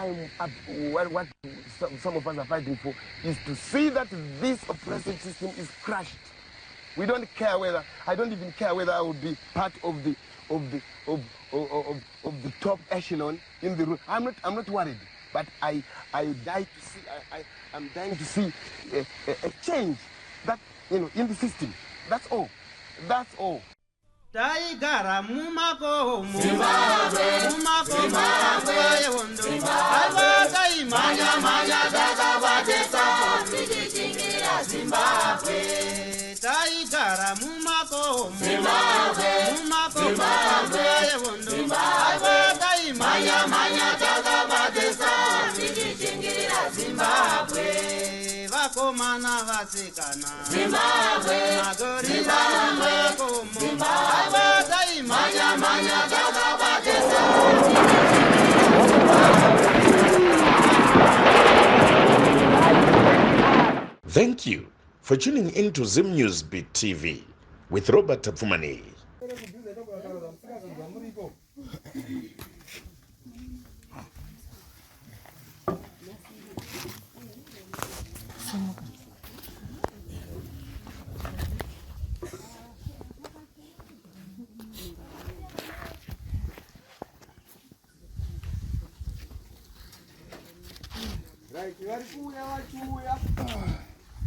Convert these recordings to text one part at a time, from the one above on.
what some of us are fighting for is to see that this oppressive system is crushed. We don't care whether, I don't even care whether I would be part of the top echelon in the room. I'm not worried, but I'm dying to see a change that, in the system. That's all. That's all. Taigara mumako Zimbabwe Zimbabwe manya dakabatesa tichichingira Zimbabwe Taigara mumako Zimbabwe manya dakabatesa tichichingira Zimbabwe Vakomana vasikana Zimbabwe magorila makomo Zimbabwe manya dakabatesa Thank you for tuning in to Zim News Beat TV with Robert Tapfumani.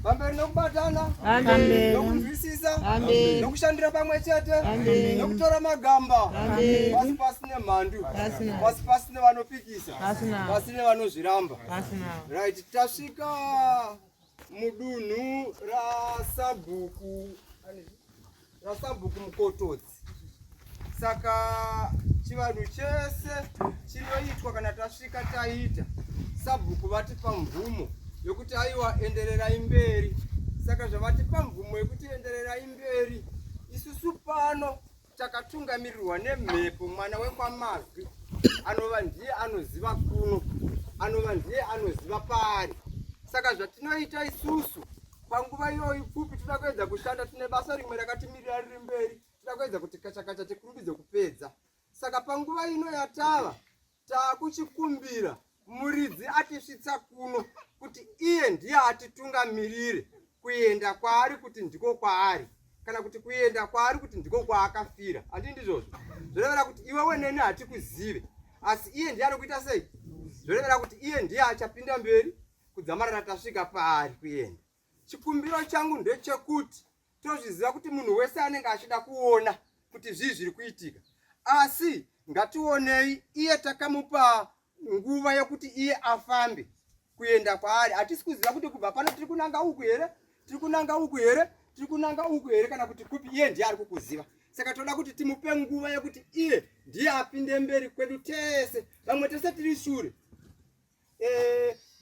Pamberi nokubatana, nokunzwisisa, nokushandira pamwe chete, nokutora magamba, pasi pasine mhandu, pasi pasine vanopikisa, pasine vanozviramba. Right, tasvika mudunhu rasabhuku mukotodzi. Saka chivanhu chese chinoitwa kana tasvika taita sabhuku vatipa mvumo yokuti aiwa endererai mberi. Saka zvavatipa mvumo yokuti endererai mberi, isusu pano takatungamirirwa nemhepo mwana wekwamazwi anova ndiye anoziva kuno, anova ndiye anoziva paari. Saka zvatinoita isusu panguva iyoyi pfupi toda kuedza kushanda, tine basa rimwe rakatimirira riri mberi, toda kuedza kuti kachakacha tikurumbidze kupedza. Saka panguva ino yatava takuchikumbira muridzi atisvitsa kuno kuti iye ndiye atitungamirire kuenda kwaari kuti ndiko kwaari, kana kuti kuenda kwaari kuti ndiko kwaakafira. Handi ndizvozvo zvorevera kuti iwewe neni hatikuzive, asi iye ndiye anokuita sei? Zvorevera kuti iye ndiye achapinda mberi kudzamarara tasvika paari kuenda. Chikumbiro changu ndechekuti tozviziva kuti munhu wese anenge achida kuona kuti zvii zviri kuitika, asi ngationei iye takamupa nguva yokuti iye afambe kuenda kwaari. Hatisi kuziva kuti kubva pano tiri kunanga uku here, tiri kunanga uku here, tiri kunanga uku here, kana kuti kupi iye ndiye ari kukuziva. Saka toda kuti timupe nguva yokuti iye ndiye apinde mberi kwedu tese, vamwe tese tiri shure.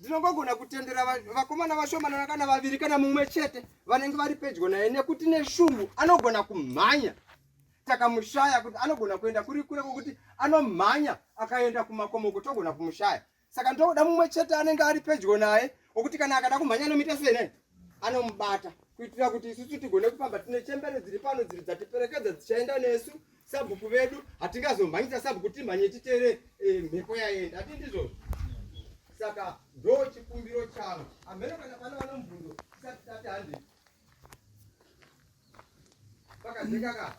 Ndinongogona kutendera vakomana vashomana kana vaviri kana mumwe chete vanenge vari pedyo naye, nekuti neshungu anogona kumhanya takamushaya, kuti anogona kuenda kuri kure kokuti anomhanya akaenda kumakomo kutogona kumushaya. Saka ndoda mumwe chete anenge ari pedyo naye okuti kana akada kumhanya anomita sei, anomubata, kuitira kuti isusu tigone kufamba tine chembere dziri pano dziri dzatiperekedza dzichaenda nesu sabhuku vedu. Hatingazomhanyisa sabhuku timhanye titere mhepo yaenda, hati ndizvozvo. Saka ndo chikumbiro changu. Ameno kana pana vanomubvunzo tisati tati handi pakazekaka.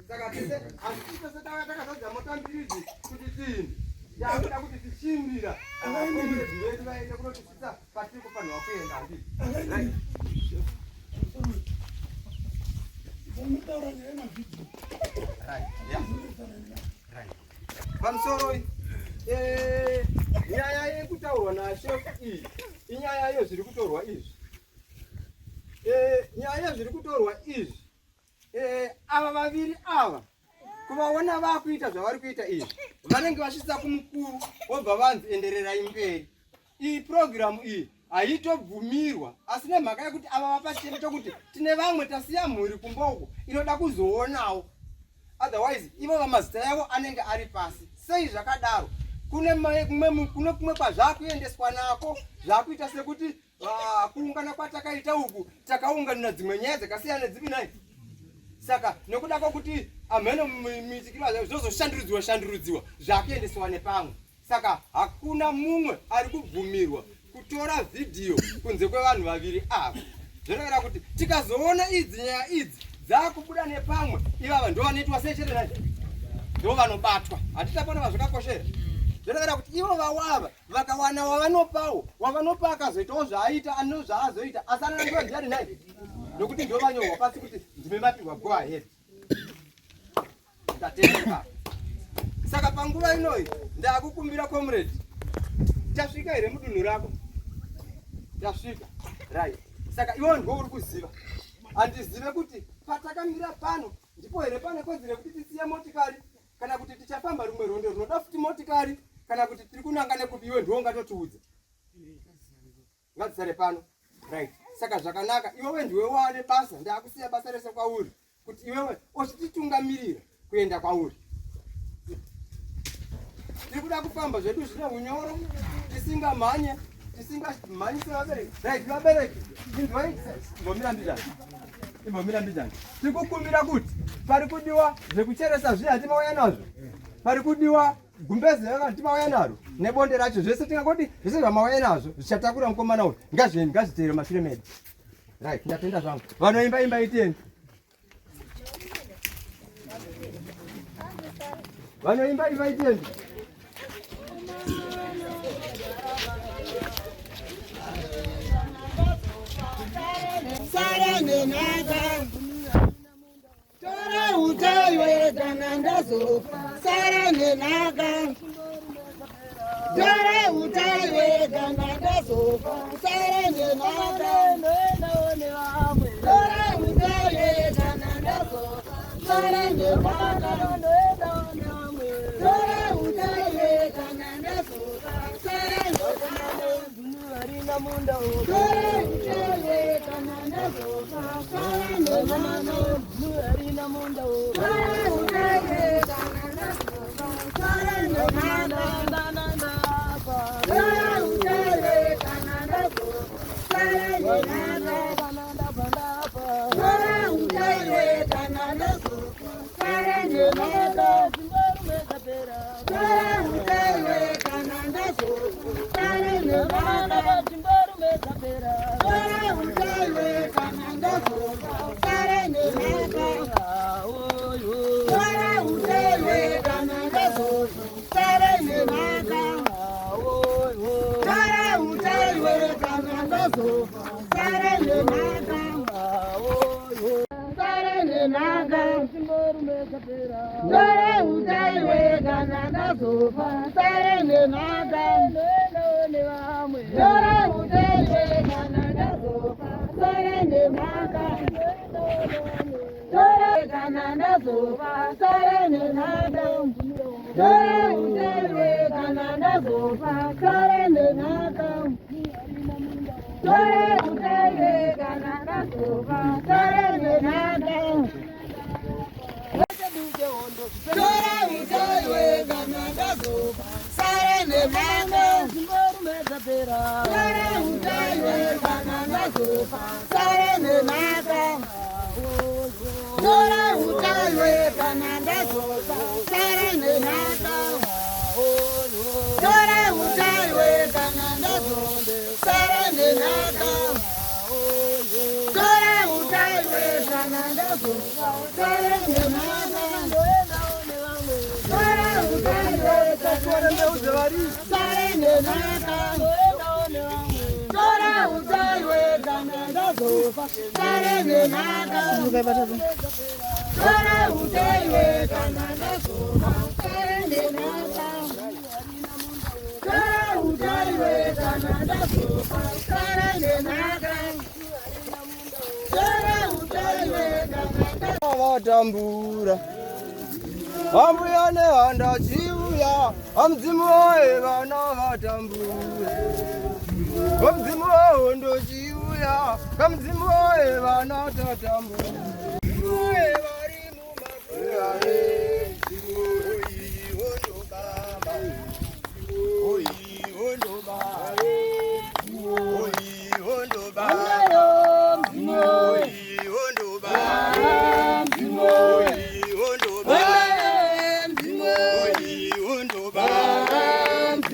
Saka tese asi tese takazodza motambiridzi kuti tiini yakuda kuti tichimbira akomberedzi vedu vaende kunotisvitsa patiri kufanirwa kuenda. Handi pamusoro nyaya yekutaurwa nashefu iyi inyaya yezviri kutorwa izvi. Nyaya yezviri kutorwa izvi, ava vaviri ava kuvaona vakuita zvavari kuita izvi, vanenge vasvitsa kumukuru wobva vanzi endererai mberi. Iyi programu iyi haitobvumirwa, asi nemhaka yekuti ava vapa chitendo chokuti tine vamwe tasiya mhuri kumboko inoda kuzoonawo, otherwise ivo vamazita yavo anenge ari pasi. Sei zvakadaro? Kune kumwe kwazvakuendeswa nako zvakuita sekuti kuungana kwatakaita uku takaunganira dzimwe nyaya dzakasiyana nedzivi nai. Saka nekuda kwokuti ameno miitikiro zvozoshandurudziwa zvakuendeswa nepamwe. Saka hakuna mumwe ari kubvumirwa kutora video kunze kwevanhu vaviri ava. Zvinoreva kuti tikazoona idzi nyaya idzi dzakubuda nepamwe ivava ndo vanoitwa sechere ndo vanobatwa. Hatitapona zvakakoshera. Zvinoreva kuti ivo vawava vakawana wavanopa akazoitawo zvaaita ano zvaazoita asana ndiwo ndiani naye nokuti ndo vanyorwa pasi kuti ndime mapirwa go ahead. Tatenga. Saka panguva inoyi ndakukumbira comrade. Tasvika here mudunhu rako? Tasvika. Right. Saka iwo ndo uri kuziva. Andizive kuti patakamira pano ndipo here pane kodzero kuti tisiye motikari kana kuti tichafamba rumwe rwendo runoda futi motikari kana kuti tiri kunangane kuti iwe ndo ungatotiudza. Ngatisare pano. Right. Saka zvakanaka iwewe ndiwe wane basa ndakusiya basa rese kwauri kuti iwewe uchititungamirira kuenda kwauri. Tiri kuda kufamba zvedu zvine unyoro tisingamhanye tisingamhanyise vabereki. Right, vabereki inzwai imbomira mbijani. Tiri kukumbira kuti pari kudiwa zvekucheresa zviya hatimauya nazvo. Pari kudiwa gumbezi hatimauya naro nebonde racho zvese tingangoti zvese zvamauya nazvo zvichatakura mukomana uyu ngazviteere mashure medu. Right, ndatenda zvangu. Vanoimba imba iteni. Vanoimba imba iteni. Sarane naga Tora utaywe ganandazo Sarane naga Tora utaywe ganandazo Sarane naga Tora utaywe ganandazo Sarane naga Tora utaywe ganandazo Sarane naga Vatambura Ambuya nehanda chiuya Amdzimu wae vana vatambura Amdzimu wahondo chiuya Amdzimu wae vana tatambura Wae vari mumakurare Oi hondo baba Oi hondo baba Oi hondo baba Oi hondo baba Oi hondo baba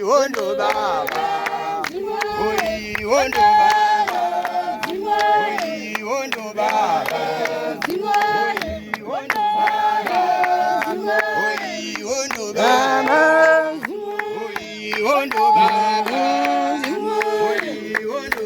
wondo baba oi wondo baba oi wondo baba oi wondo baba oi wondo baba oi wondo baba oi wondo baba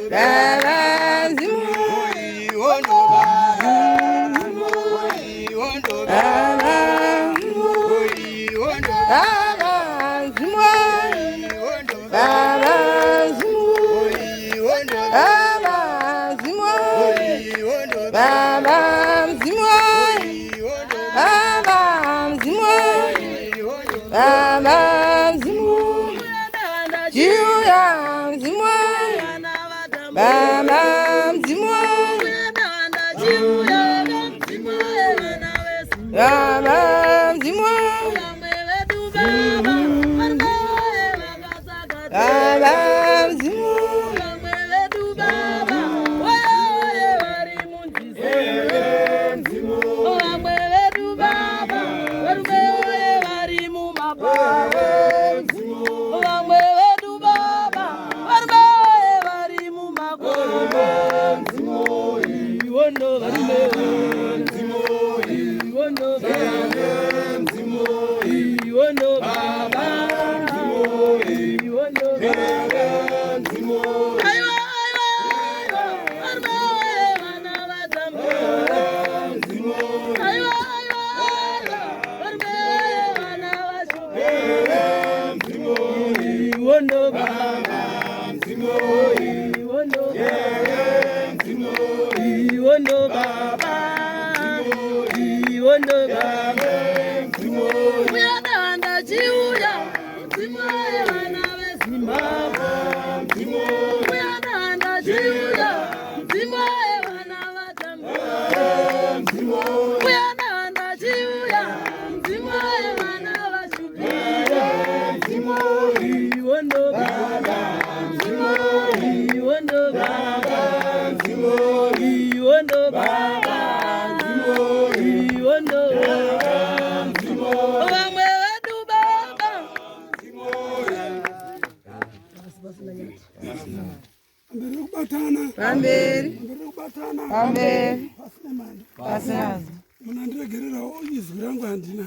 munandiregererawo izwi rangu handina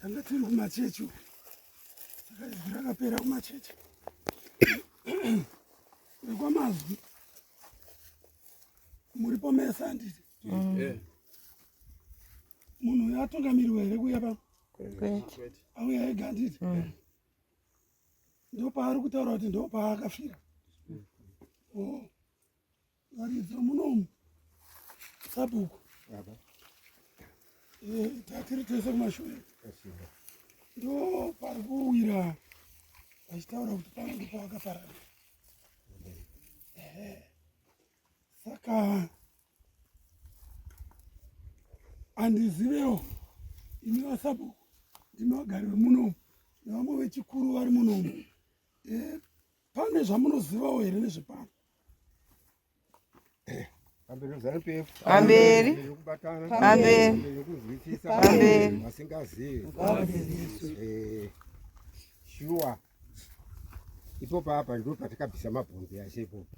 tanga tiri kumachechi saka izwi rakapera kumachechi rekwamazwi muripo mesa handiti munhu yatungamirwa here kuya pano auya ega handiti ndo paari kutaura kuti ndo paakafira varidzo munomu sabhuku tatiri tese kumashure ndo pari kuwira vachitaura kuti pano ndipo akaparara saka handizivewo imi vasabhuku ndimi vagari vemunomu nevamwe vechikuru vari munomu pane zvamunozivawo here nezvepano shuwa ipopo apa ndo patakabvisa mabhonzi ashe ipopo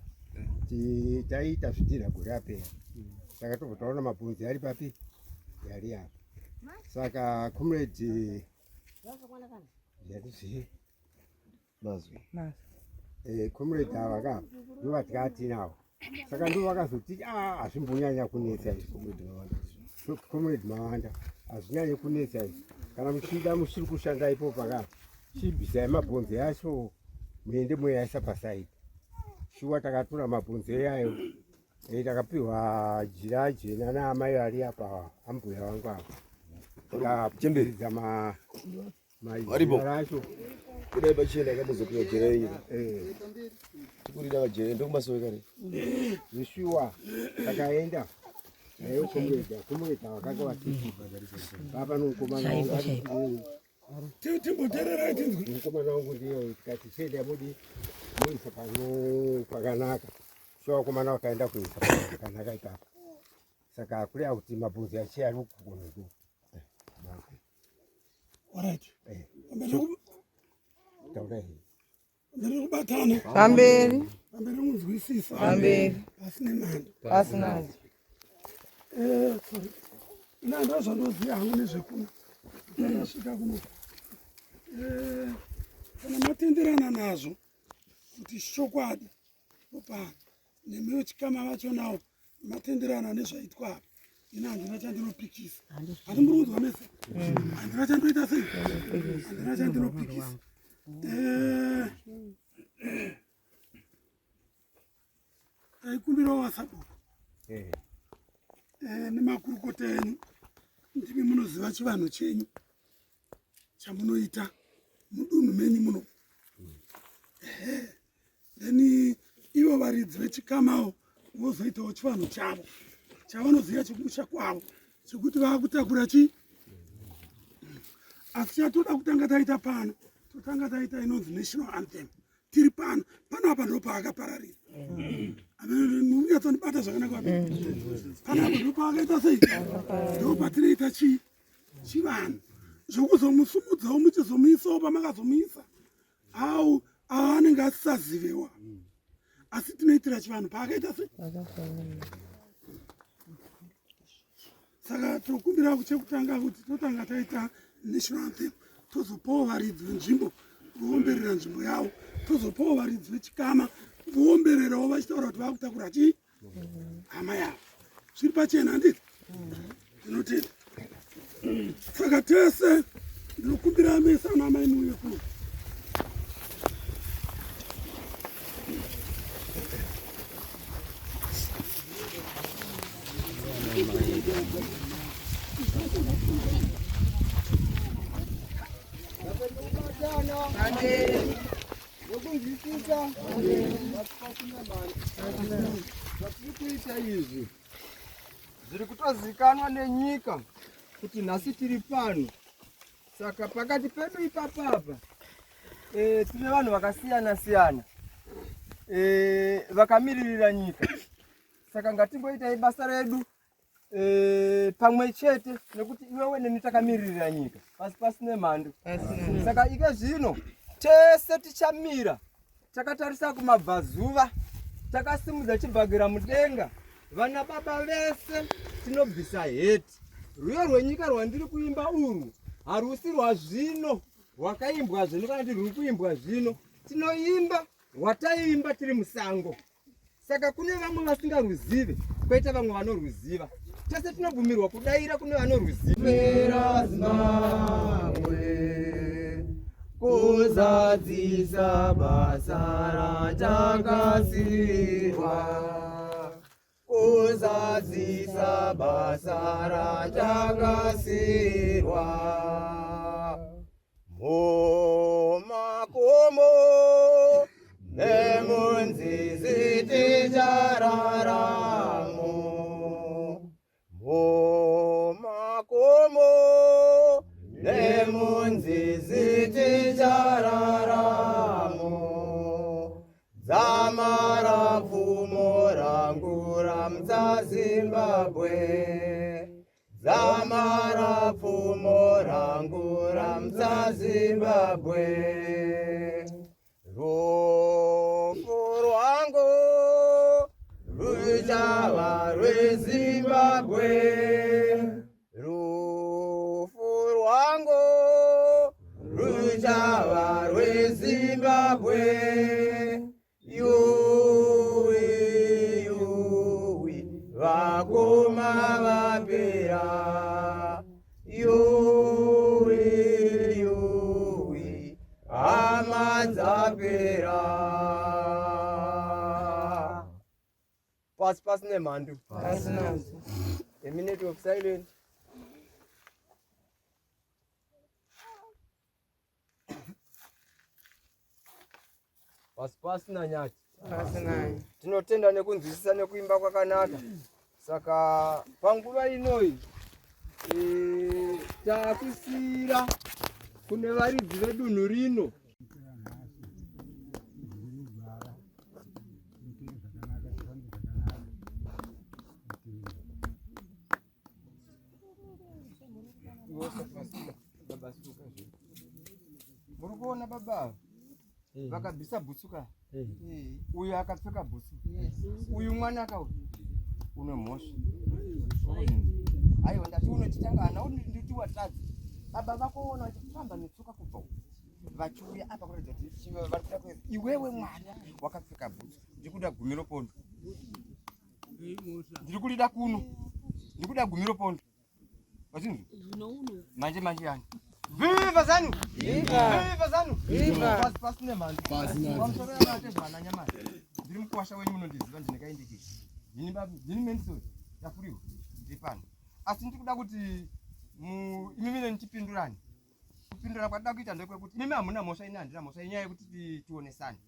taita zvidhina gore apera saka tobva taona mabhonzi ari papi yari apa saka comrade yatizivi mazwi comrade ava ka ndo vatikatinawo saka ndo vakazoti hazvimbonyanya kunetsa izvi comrade Mawanda hazvinyanye kunetsa izvi kana muchida muchiri kushanda ipopo ka chibvisai mabhonzi acho muende moyaisa pasaidi shuwa takatora mabhonzi eyayo takapiwa jira jena naamai ari apa ambuya vangu apa takachemberedza majira racho kudai pachena kamuzopiwa jira iri tikurira majira ndokumasowe kare zvishuwa takaenda nayo kumureta vakanga vatiipa papa nomukomana timbotererai tinzwi mukomana wangu ndiyo tikati feda mudi muisa pano pakanaka shuwa komana wakaenda kuisa pakanaka ipapa saka kureva kuti mabhonzi achi ari kugona right. Mbere kubatana. Pamberi. Mbere muzwisisa. Pamberi. Asine mandi. Asinazi. Sorry. Ina ndoziya hangu nezvekuno. Ndasvika kuno. Kana matenderana nazvo kuti chokwadi opana nemiwo chikama vacho nawo matenderana nezvaitwa apa ina handina chandinopikisa hati muri kunzwa mese handina chandoita sei handina chandinopikisa taikumbirawo vasabhuku nemakurukota enyu ndimi munoziva chivanhu chenyu chamunoita mudunhu menyu muno then ivo varidzi vechikamawo vozoitawo chivanhu chavo chavanoziva chekusha kwavo chekuti vakutakura chi asi chatoda kutanga taita pano totanga taita inonzi national anthem tiri pano apa ndo paakapararira munyatsonibata zvakanaka panapa ndo paakaita sei ndo patinoita chivanhu zvokuzomusumudzawo muchizomuisawo pamakazomuisa au aanenge asisazivewa asi tinoitira chivanhu paakaita sei saka tokumbira chekutanga kuti totanga taita national anthem tozopawo varidzi venzvimbo voomberera nzvimbo yavo tozopawo varidzi vechikama voombererawo vachitaura kuti vakutakura chii hama yavo zviri pachena handiti tinotenda saka tese ndinokumbira mese ana mai muye kuno nokunzwisisa vatiri kuita izvi zviri kutozikanwa nenyika kuti nhasi tiri pano. Saka pakati pedu ipapapa tine vanhu vakasiyana siyana vakamiririra nyika. Saka ngatimboitai basa redu pamwe chete nekuti iwewe neni takamiririra nyika pasine mhando. Saka ike zvino tese tichamira takatarisa kumabvazuva takasimudza chibhagera mudenga. Vana baba vese tinobvisa heti. Rwiyo rwenyika rwandiri kuimba urwu harusi rwazvino rwakaimbwa zvino kana rwuri kuimbwa zvino. Tinoimba rwataimba tiri musango. Saka kune vamwe vasingaruzive koita vamwe vanorwiziva. Tese tinobvumirwa kudaira kune vanorwiziva. Kuzadzisa basa ratakasirwa. Kuzadzisa basa ratakasirwa. Mumakomo nemunzizi tichararamo. Mumakomo nemunzizi tichararamo. Dzamara pfumo rangu ramudza Zimbabwe. Dzamara pfumo rangu ramudza Zimbabwe. Rufu rwangu ruchava rweZimbabwe. Rufu rwangu ruchava rweZimbabwe. Yuwi yuwi vakoma vapera. Yuwi yuwi hama dzapera. Pasine mhandu. A minute of silence. Pasina nyati. Tinotenda nekunzwisisa nekuimba kwakanaka. Saka panguva inoi takusira kune varidzi vedunhu rino. basuka zve. Muri kuona baba vakabvisa bhutsuka. Uyu akapfeka bhutsu. Uyu mwana akauya une mhosva. Aiwa ndati unochitangana nditi watadza. Baba vakoona vachifamba netsoka kubva vachiuya apa kuratidza kuti vari kuda kuenda. Iwewe mwana wakapfeka bhutsu. Ndikuda gumiro pondo. Ndiri kurida kuno. Ndikuda gumiro pondo. Vazinzi? Manje yani. Viva Zanu! Viva Zanu! Viva! Pasine manje. Pasine. Wamsoro matezana nyamani. Ndiri mukwasha wenyu munondiziva ndinekaindikisa. Ndini menso yafuriwa. Ndipano. Asi ndikuda kuti imimi nechipindurani. Kupindura kwada kuita ndekwe mimi hamuna mhosva ine handina mhosva inyaya yekuti tionesane.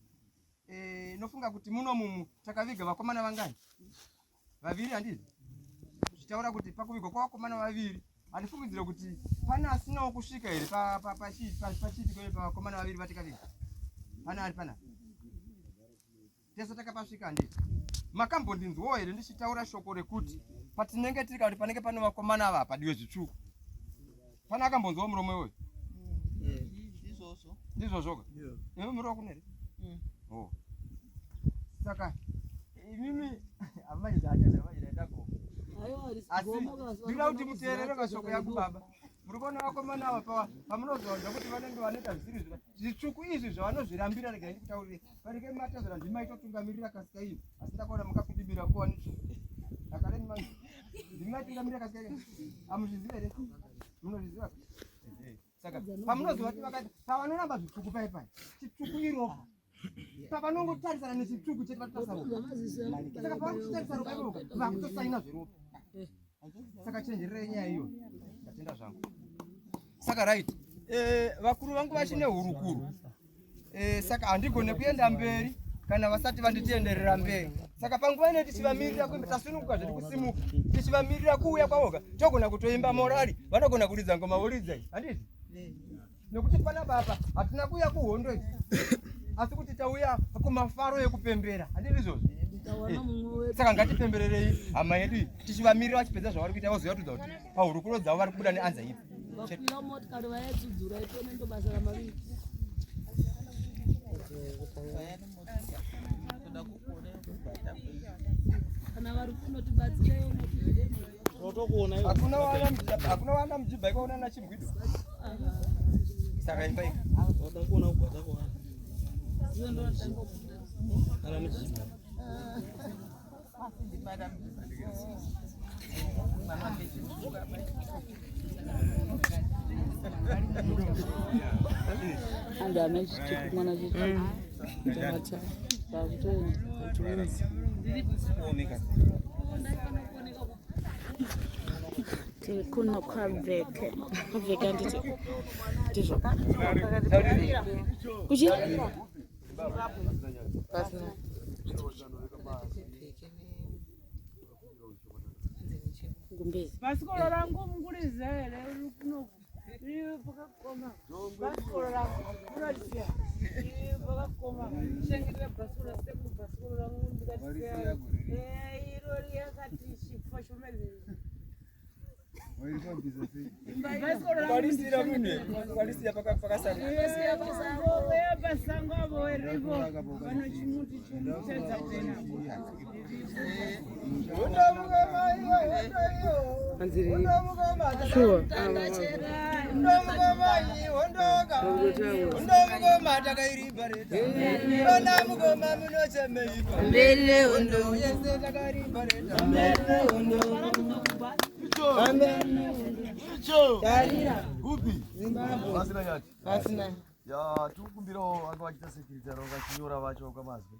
Nofunga kuti muno takaviga vakomana vangani? Vaviri handizvo. Zvichaura kuti pakuviga kwavakomana vaviri handifungidzire kuti pana asinawo kusvika here pachiti pavakomana vaviri vatikaviga. Pana ari pana. Tese takapasvika handizvo. Makambondinzwawo here ndichitaura shoko rekuti patinenge tiri kuti panenge pane vakomana ava padiwe zvitsvuku. Pana akambonzwawo muromo iwoyo? Ndizvo zvoga. Iwe muri wakunere? Saka imimi amajidako. Asi ndinoda kuti muteerere mashoko yangu baba. Muri kuona vakomana ava pamunozonzwa kuti vanenge vanoita zvisiri zvitsvuku izvi zvavanozvirambira rega ndikutaurire. Panenge matazana ndimaitungamirira kasika ino. Asi ndakaona mukapindibira kuwa nitsvuku. Akare ndimaitungamirira kasika ino. Amuzviziva here? Munozviziva? Saka pamunozwa kuti vakati pavanoramba zvitsvuku paipai. Chitsvuku iropa. Pavanongotarisana nechitsvuku chete vatotasaropa. Saka pavanotitarisana ropa iropa vakutosaina zveropa. Saka chenjererei nyaya iyo. Ndatenda zvangu. Saka right. Vakuru vangu vachine hurukuru. Saka handigone kuenda mberi kana vasati vanditenderera mberi. Saka panguva ino tichivamirira kuimba tasununguka zviri kusimuka. Tichivamirira kuuya kwavoga. Togona kutoimba morari. Vanogona kuridza ngoma voridzai. Handizvi? Nokuti pana baba hatina kuuya kuhondo idzi. Asi kuti tauya kumafaro ekupembera. Handizvi izvozvo? Saka ngatipembererei hama yedu tichivamirira vachipedza zvavari kuita voziva kuti pahurukuro dzavo vari kubuda neanza ipi. Hakuna wana mjibha ikaona na chimgwido. Saka imba anda mechi mwana vitu tawacha bavuto kuno kwaveke ndizvo kuchi pasina gumbezi basikolo rangu mungulizele kuno pakakoma basikolo rangu kunalisiya pakakoma shengile basikolo seku basikolo rangu ndikasiya irori yakati chifo chomeze Kwalisira mune, kwalisira pakasanga. Pasango abo eripo, bano chimuti chimutedza kwena. sure Gupi? Zimbabwe. Pasina yake. Pasina. Ya tukumbiro vangu vachita security ro vachinyora vacho kwamazwi.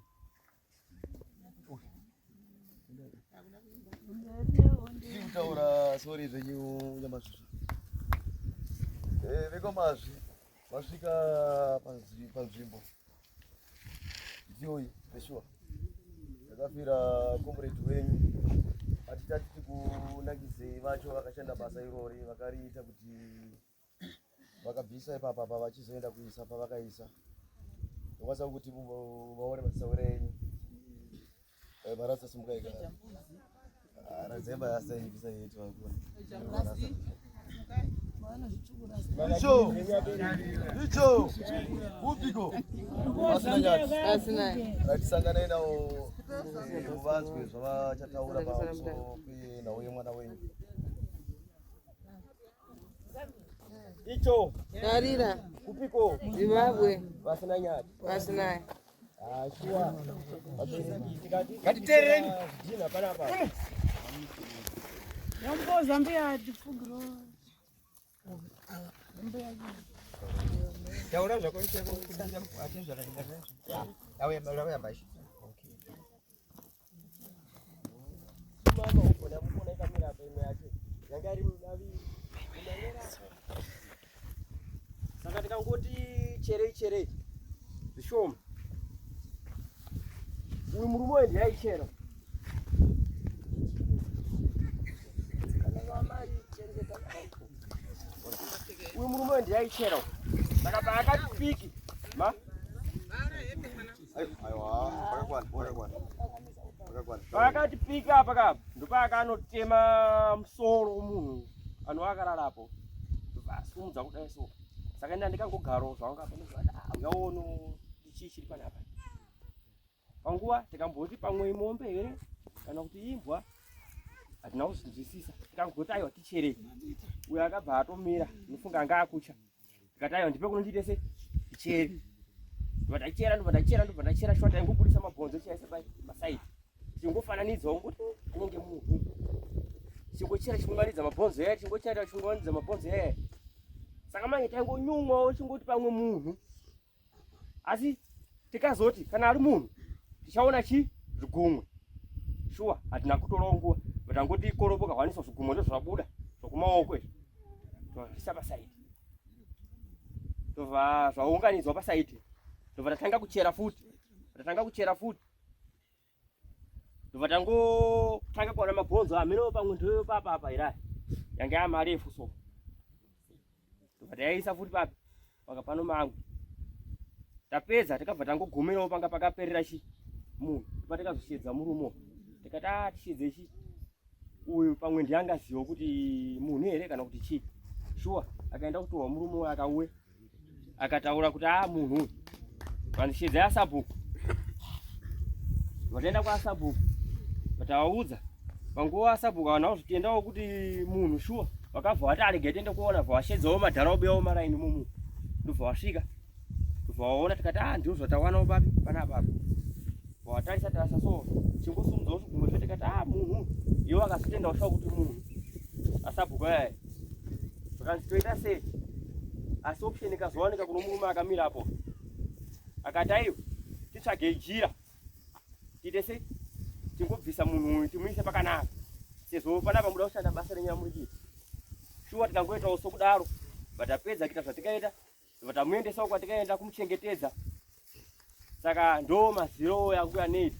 Ndikutaura sorry zvenyu nyamasvi. Veko mazvi vasvika panzvimbo. Ndiyoyi peshuwa. Ndakafira comrade wenyu. Atitati kunakise vacho vakashanda basa irori vakariita kuti vakabvisa ipapa vachizoenda kuisa pavakaisa. Ndokwanisa kuti vaone matsauro enyu. Marasa simuka ikara. Razemba yasaibvisa yetu akuna. Icho. Upiko. Asina. Ratisangana nawo muvazwe zvavachataura pamusoro penhau yemwana wenyu. Icho. Tarira. Upiko. Zimbabwe. Vasina nyati. Vasina. Shuwa. Ngatiterereni. Jina panapa. Yamboza mbia tifugiro. Taura zvako icheko kudanja atizva zvakanga. Yawe mbashi. Okay. Mama ukona mukona kamera pemwe yake. Yanga iri mudavi. Saka tikangoti cherei. Zvishoma. Uyu murume wendi yaichera. Uyu murume wendi yaichera. Saka paakati piki. Ma? Aiwa, pakakwana. Paakati piki apa kapa. Ndopakanotema musoro womunhu anoakararapo. Ndopasumudza kudai so. Saka ndikangogarawo zvanga panozvada. Uyaono chiri panapa. Panguva tikamboti pamwe mombe here kana kuti imbwa hatina kuzvinzwisisa. Tikangoti aiwa tichere. Uyo akabva atomira nofunga anga akucha. Tikati aiwa ndipe kunondite se tichere. Ndobva shwata ingobudisa mabhonzo chaise pasaidi. Chingofananidzwa ngoti anenge munhu. Chingochera chingwaridza mabhonzo yaye, chingochera mabhonzo yaye. Saka manje taingonyumwawo chingoti pamwe munhu. Asi tikazoti kana ari munhu tichaona zvigumwe. Shuwa hatina kutorawo nguva. Vatangoti koroboka kwanisa zvigumwe ndozvabuda zvokumaoko izvo. Tobvisa pasaidi. Tobva zvaunganidzwa pasaidi. Tobva tatanga kuchera futi. Tobva tangotanga kuona mabhonzo amene pamwe ndoyo papa ira. Yanga amarefu so. Tobva taisa futi pakapano mangu. Tapedza tikabva tangogumirawo panga pakaperera munhu. Patikazoshiedza murumo. Tikati tishidze uyu pamwe ndiangaziva kuti munhu here kana kuti chii. Shuwa akaenda kutorwa murumo akauya. Akataura kuti munhu. Vandishidza yaSabhuku. Vataenda kwaSabhuku. Vataudza. Panguva yaSabhuku vanawo zvitiendawo kuti munhu shuwa. Vakabva vati arege tiende kuona vashedzawo madharaubha yawo maraini mumu. Ndobva vasvika. Vaona tikati ndizvo zvatawana papi panapa. Watarisa so chingosumudzawo zvigumwe zvo tikati munhu. Iwo akazotenda ushawo kuti munhu. aSabhuku yaye. Vakanzi toita sei? Asi option ikazowanika kuno murume akamira apo. Akati aiwa titsvage jira. Tiite sei? Tingobvisa munhu uyu timuise pakanaka. Sezvo panapa muda kushanda basa renyaya muri kuita. Shuwa tikangoitawo sokudaro. Vatapedza kuita zvatikaita. Vatamuendesawo kwatikaenda kumuchengetedza. Saka ndo maziro yangu yaneita.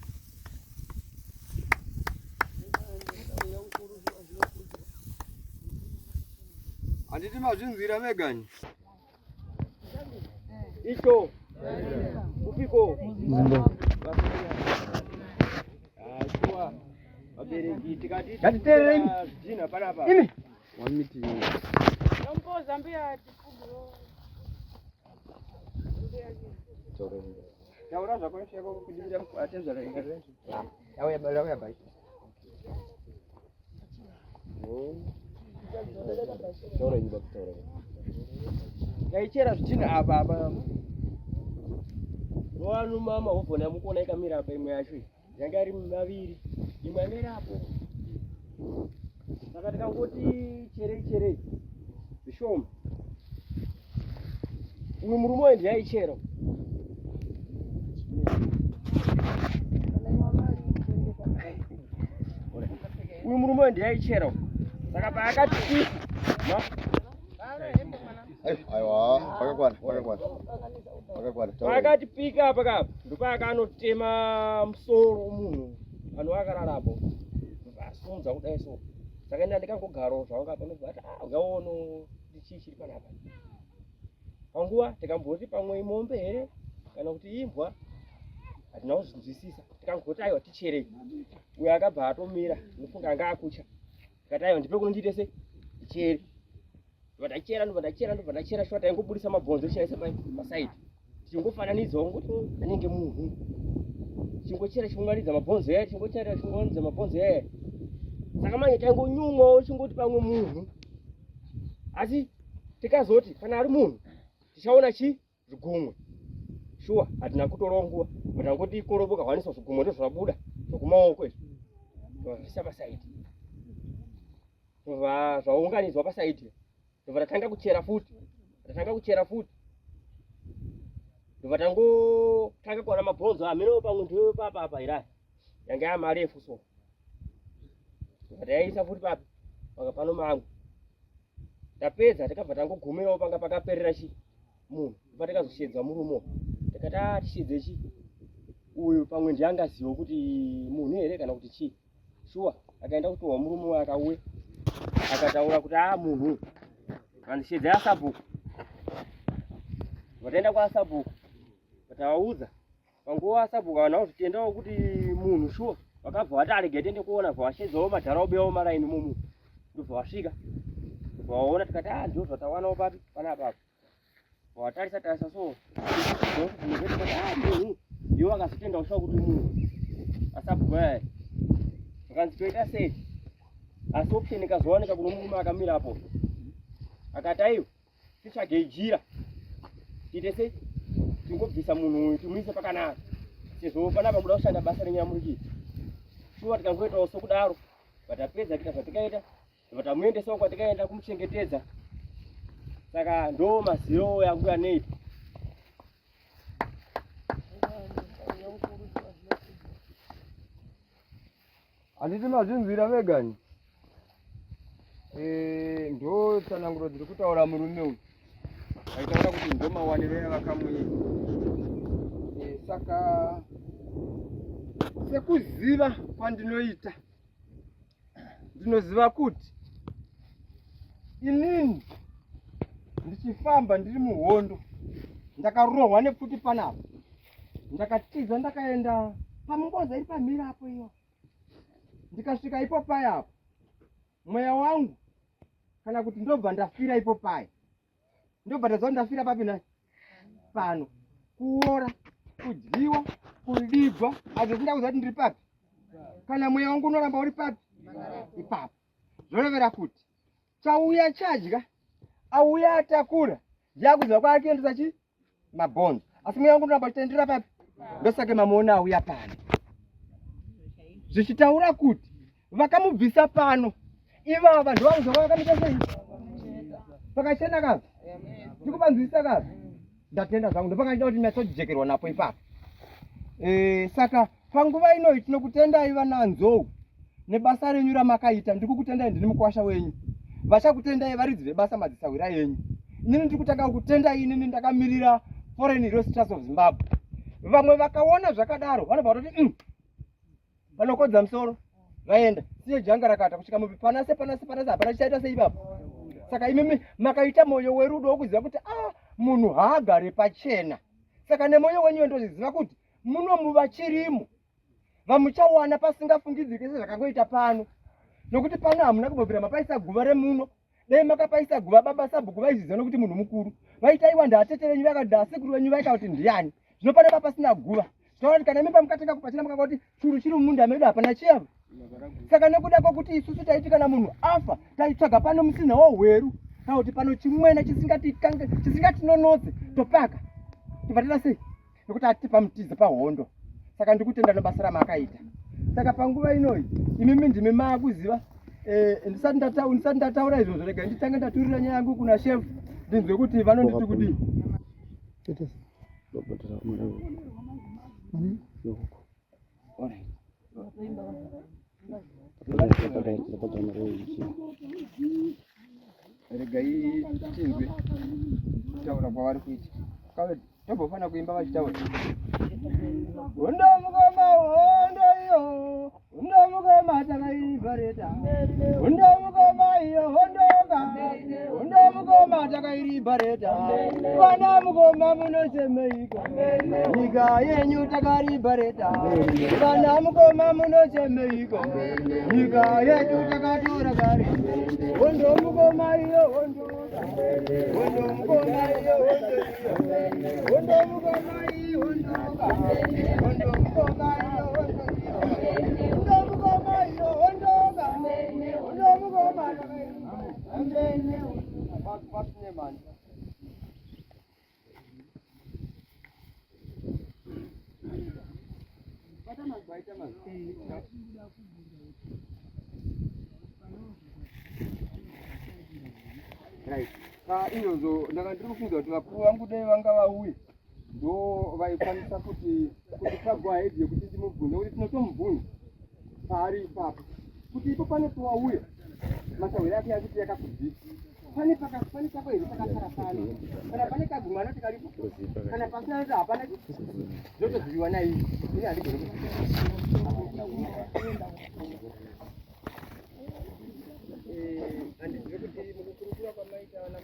Handiti mazvinzwira megani. Icho. Upiko. Shuwa. Vabereki tikati ngatiterereni. Jina panapa. Imi. 1 meeting. Yamboza mbia tifugiro. Taura zvako sheko kudibira atenzwa renga. Yawe bai. Taura nyumba taura. Yaichera zvichina apa. Wanu mama ubona mukona ikamira apa imwe yacho. Yanga iri maviri. Imwe amera apo. Saka tikangoti cherei. Zvishoma. Uyu murume wendi yaichera. Uyu murume wendi yaichera. Saka paakati Aiwa, pakakwana. Paakati pika apa kapa. Ndopakanotema musoro womunhu anoakararapo. Ndopasumudza kudai so. Saka ndikangogarawo zvanga panobva uyaono chiri panapa. Panguva tikamboti pamwe mombe here kana kuti imbwa hatina kuzvinzwisisa. Tikangoti aiwa tichere. Uyo akabva atomira nofunga anga akucha. Tikati aiwa ndipe kunondite se tichere. ndovadachera shota ingobudisa mabhonzo chaise pasaidi chingofananidzwa ngokuti anenge munhu chingochera chingomaliza mabhonzo aya chingochera chingomaliza mabhonzo aya saka manje taingonyumwawo chingoti pamwe munhu asi tikazoti kana ari munhu tichaona zvigumwe shuwa hatina kutoronguwa matangoti koroboka kwanisa zvigumwe ndozvabuda zvokumaoko izvo zvavisa pasaidi zvaunganidzwa pasaidi ndobva tatanga kuchera futi ndobva tangotanga kuona mabhonzo amenewo pamwe ndiyo papapa iraya yange amarefu so ndobva tayaisa futi papi panga pano mangu tapedza takabva tangogumirawo panga pakaperera munhu ndobva takazoshedza murumo takati tishedze uyu pamwe ndiangaziva kuti munhu here kana kuti chii shuwa akaenda kutorwa murume akauye akataura kuti munhu vandishedza asabhuku vataenda kwaasabhuku vatavaudza panguva asabhuku vanawo zvitendawo kuti munhu shuwa vakabva vati arege tiende kuona zvavashedzawo madharaubyawo maraini mumu ndobva vasvika vaona tikati ndo zvatawanawo papi panapa vatarisa so munhu iwo akazotenda ushawa kuti munhu asabhuku aya vakanzi toita sei asi option ikazowanika kuno murume akamira apo akati aiwa titsvage jira tiite sei tingobvisa munhu uyu timuise pakanaka sezvo panapa muda kushanda basa renyamurikidzi shuwa tikangoitawo sokudaro vatapedza kuita zvatikaita vatamuendesawo kwatikaenda kumuchengetedza saka ndo mazivo yangu anoita handiti mazvinzwira vegani ndo tsananguro dziri kutaura murume uyu aitaura kuti ndo mawaniro yavakamuita saka sekuziva kwandinoita ndinoziva kuti inini ndichifamba ndiri muhondo ndakarohwa nepfuti panapa ndakatiza ndakaenda pamungoza iri pamhiri apo iyo ndikasvika ipo payapo mweya wangu kana kuti ndobva ndafira ipo paya ndobva ndaziva ndafira papi pano kuora kudyiwa kudigwa azvo zvindakuziva kuti ndiri papi kana mweya wangu unoramba uri papi ipapo zvorevera kuti chauya chadya auya atakura yakuziva kwaakiendesa mabhonzo asi mweya wangu unoramba uchitendera papi ndosake mamuona auya pano zvichitaura kuti vakamubvisa pano ivava ndovangu vakamita sei pakachena kazi ndikupanzwisa kazi ndatenda zangu ndopakaita kuti nyatsojekerwa napo ipapo saka panguva inoi tinokutendai vana nzou nebasa renyu ramakaita ndikukutendai ndiri mukwasha wenyu vachakutendai varidzi vebasa madzisawira yenyu inini ndiri kutanga kukutendai inini ndakamirira Foreign Registers of Zimbabwe vamwe vakaona zvakadaro vanobva kuti vanokodza musoro vaenda siye janga rakata kusvika mupi panase hapana chichaita sei ipapo saka imimi makaita moyo werudo wokuziva kuti munhu haagare pachena saka nemoyo wenyu ndozviziva kuti munomuva chirimo vamuchawana pasingafungidzike sezvakangoita pano nokuti pano hamuna kumbobvira mapaisa guva remuno dai makapaisa guva baba sabhuku vaizviziva nokuti munhu mukuru vaitaiwa ndatete venyu vakati asekuru venyu vaita kuti ndiani zvino pane papasina guva zvinoa kuti kana mimba mukatenga kupachina mukanga kuti churu chiri mumunda medu hapana chiyavo saka nekuda kwokuti isusu taiti kana munhu afa taitsvaga pano musinhawo hweru kana kuti pano chimwena chisingatinonotse topaka tibva sei nokuti hatiti pamutiza pahondo saka ndikutenda nebasa ramakaita saka panguva inoi imimi ndimi maakuziva ndisati ndataura izvozvo rega nditange ndaturira nyaya yangu kuna chef ndinzwe kuti vanonditi kudii rega tinzwe kutaura kwavari kuita tobofana kuimba vachitaura hondo mukoma hondo iyo undamugoma takaibareta undamugoma iyo hondoka undamugoma takaibareta vana mugoma munosemeika nyika yenyu takaribareta vana mugoma munosemeika nyika yetu takatura kare undamugoma iyo hondoka undamugoma iyo hondoka undamugoma iyo hondoka undamugoma iyo right. Ino zo ndakandikufunza kuti vakuru vangu dai vanga vauya ndo vaikwanisa kuti tagwa idzi yekuti timubvunze kuti tinotomubvunza paari ipapo kuti ipo pane powauya mashauri ake yakuti yakakudzisa pane chako here chakasara pano kana pane kagumwana tikaripo kana pasina kuti hapana zvotoziviwa naii ini handigoni handizive kuti mukukurukura kwamaita vana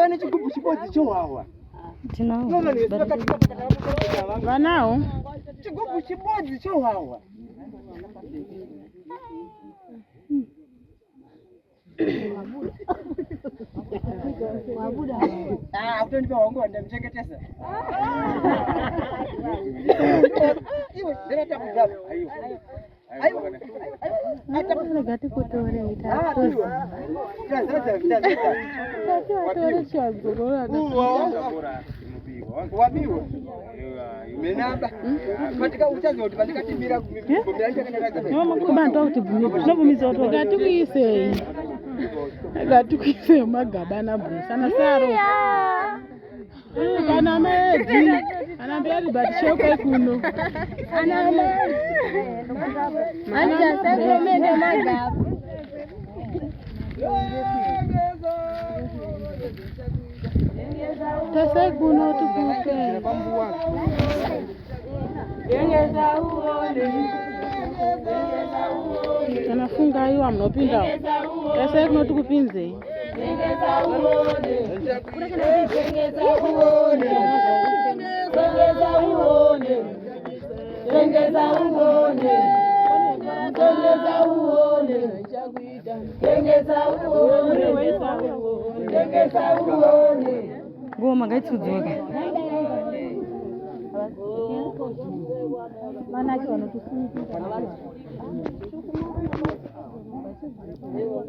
vane chigubu chibodzi chowawa. Tinao. Vanao. Chigubu chibodzi chowawa. Wabuda. Utonipa wangu ndamchengetesa. Iwe ndera tabugapi. Ayo. Hata gati kutore ita. Watore chagora. Wabiwa. Menamba. Katika uchazi wote katika timira Mama kubantu kuti nobumiza oto. Gati kuise. Gati kuise magabana busana saro. Kana medi. Anambia libadisha kwa kuno. Ana medi. Anja sasa mende magaba. Tasa kuno tukupe. Yengeza uone. Anafunga hiyo amnopinda. Tasa kuno tukupinze. Yengeza uone. Yengeza uone. Yengeza uone. Yengeza uone. Yengeza uone. Yengeza uone. Yengeza uone. Goma gaitudzoka. Mana chono tusinika.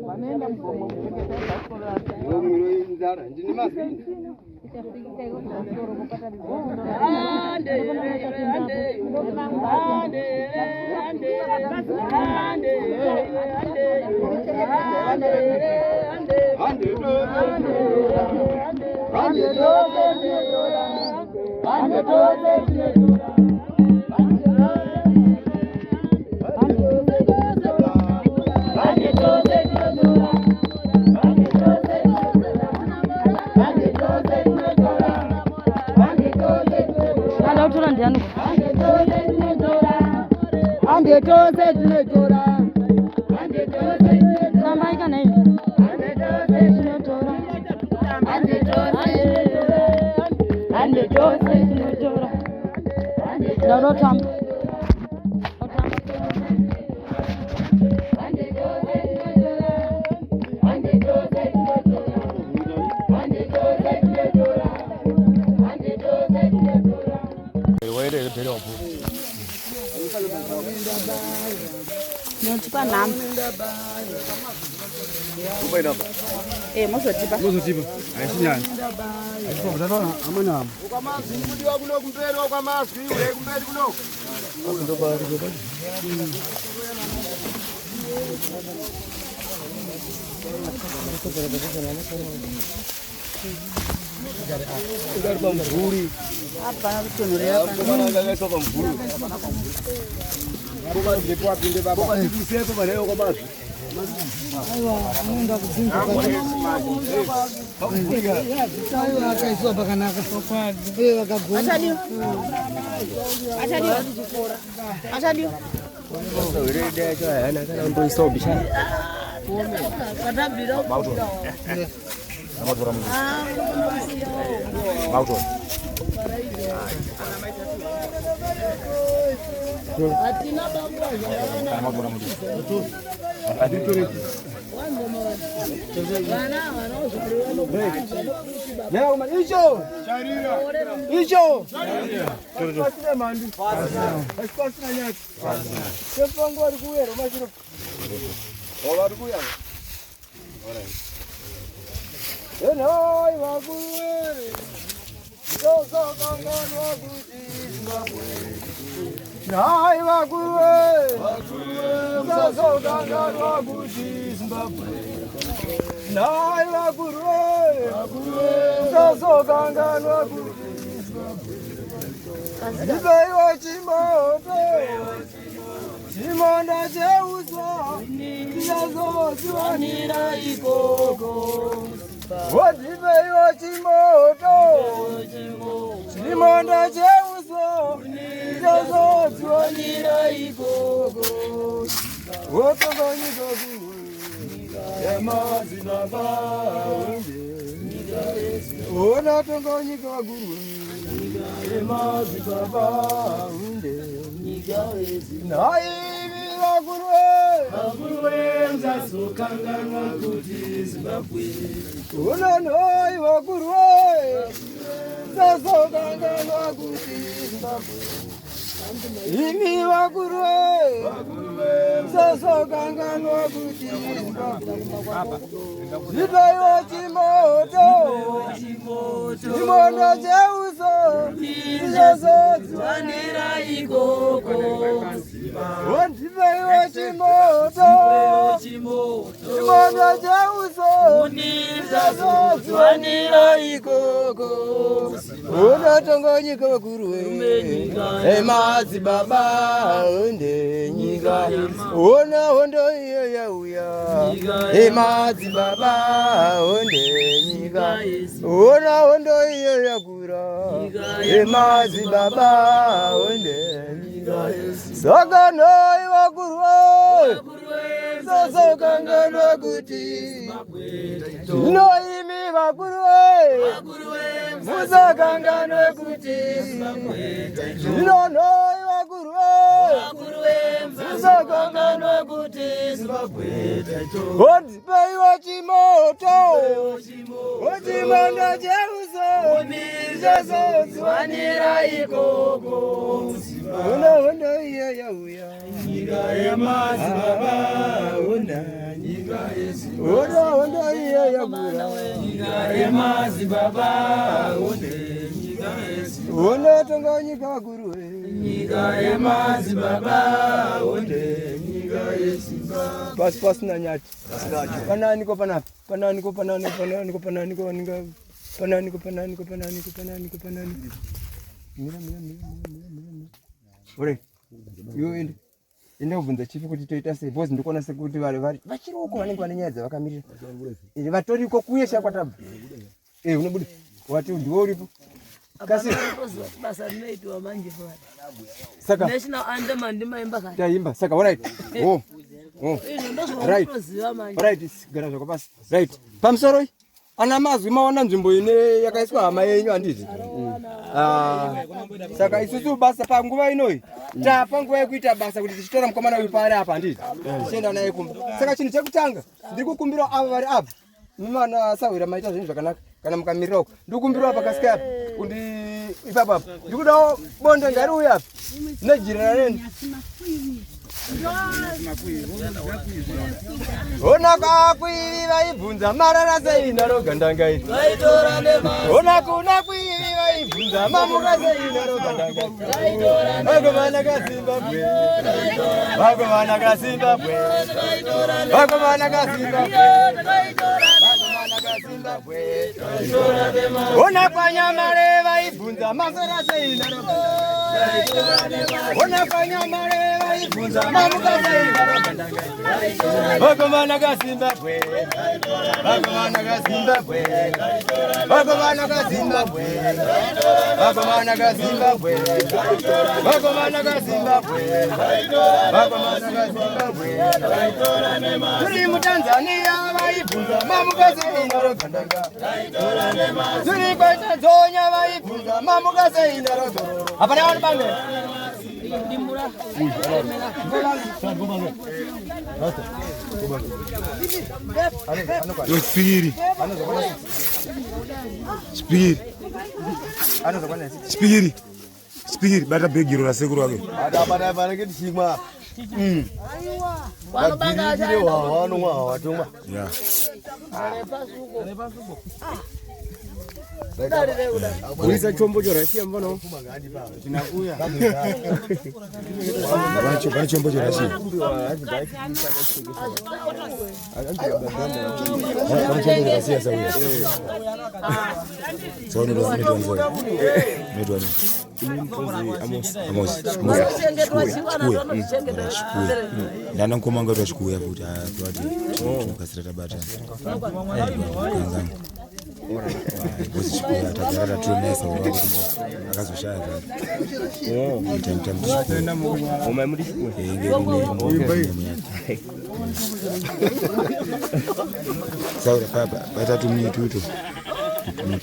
Wanaenda mgomo mwingine inzara ndini mazini. Notipa nam. Kuba inamba. Mozotipa. Aisinyani. Aisipo mtatoa amanamba. Ukwamazi kuti wakuno kumpero wakwamazi ule kumpero kuno. Ndo bari ndo bari. Udah bamburi. Apa tunurea Kemana enggak sopa bamburi. Bukan gitu apinde baba. Bukan disiapa pada yo kobas. aiwa munga kudzinga aiwa akaiswa pakanaka vakagona achadiwa Nai wakuwe, zazo gangan wakuji Zimbabwe. Nai wakuwe, zazo gangan wakuji Zimbabwe. Nibeiwa chimoto, chimonda cheuswa, chiyazo ziwanira ikoko. Nibeiwa chimoto, chimonda cheuswa, chiyazo ziwanira ikoko. Wotoganyika kuwe, yamazi nabawe, nika Yesu. Ona tongonyika waguru emazi baba unde nyika ezi naivi waguruwe mzasokanganwa kuti Zimbabwe ona noi waguruwe mzasokanganwa kuti Zimbabwe imi waguruwe mzasokanganwa kuti Zimbabwe Zitaiwa chimoto chimondo cheuso izozo dziwanira ikoko Zitaiwa chimoto chimondo cheuso izozo dziwanira ikoko Unotongonyika waguruwe emazi baba unde nyika Ona hondo iyo yauya emazi baba onde nyika Ona hondo iyo yakura emazi baba onde nyika Saka noi waguruwe Sosokanganwa kuti Noimi waguruwe Musakanganwe kuti Noi waguruwe Musakanganwe kuti Ondipeiwa chimoto Ochimanda cheuso Izozo dziwanira ikoko Una hondo iya yauya Nyika yemazi baba Una nyika yesi Una hondo iya yakura Nyika yemazi baba Una nyika yesi Una tongonyika waguruwe Nyika yemazi baba Una nyika yesi Pasi na nyati Pananiko panapi Pananiko Mira Ore Yo ende kubvunza chifu kuti toita sei bozi ndikuona sekuti vachiri uko vanenge vane nyaya dzavakamirira vatori uko kuyesha kwatabva unobuda wati ndiwo uripo kasi basa rinoitwa manje fara saka national anthem andimaimba kana taimba saka alright right right gara zvako pasi right pamusoro ana mazwi maona nzvimbo ine yakaiswa hama yenyu handiti saka isusu basa panguva inoi tapa nguva yekuita basa kuti tichitora mukomana uyu paari apa handiti tichienda naye kumba saka chinhu chekutanga ndiri kukumbira ava vari apa mumana sawira maita zvinhu zvakanaka kana mukamirira uko ndiri kukumbira apa kasika apa kundi ipapa apa ndiri kudawo bonde ngari uyu apa nejirana neni Ona kakwiri vaibvunza marara sei naro gandangai Ona kuna kwiri vaibvunza mamuka sei naro gandangai Vakomana kaZimbabwe Vakomana kaZimbabwe Vakomana kaZimbabwe Ona kwanyamare vaibvunza masara sei naro gandangai Ona kwanyamare vaibvunza mamuka sei naro gandangai Vakomana kaZimbabwe Vakomana kaZimbabwe Vakomana kaZimbabwe Vakomana kaZimbabwe Vakomana kaZimbabwe Vakomana kaZimbabwe Turi muTanzania vaibvunza mamuka sei naro gandangai Turi kwaTanzania vaibvunza mamuka sei naro gandangai Hapana vanhu bande Ndimura Yo spiri. Spiri bata begiro la sekuru wake. Ada bana ke dishima. Wano banga jare wano watuma. Yeah. Kuisa chombo cha Russia mbona? Tunakuya. Bana chombo cha Russia. Bana chombo cha Russia sawa. Sawa ndo ndo Amos. Ndana nkomanga twashikuya futhi twati tukasira tabata. Kuchikuya tatara tunesa wako akazoshaya tenda mumwe muri saura baba batatu mituto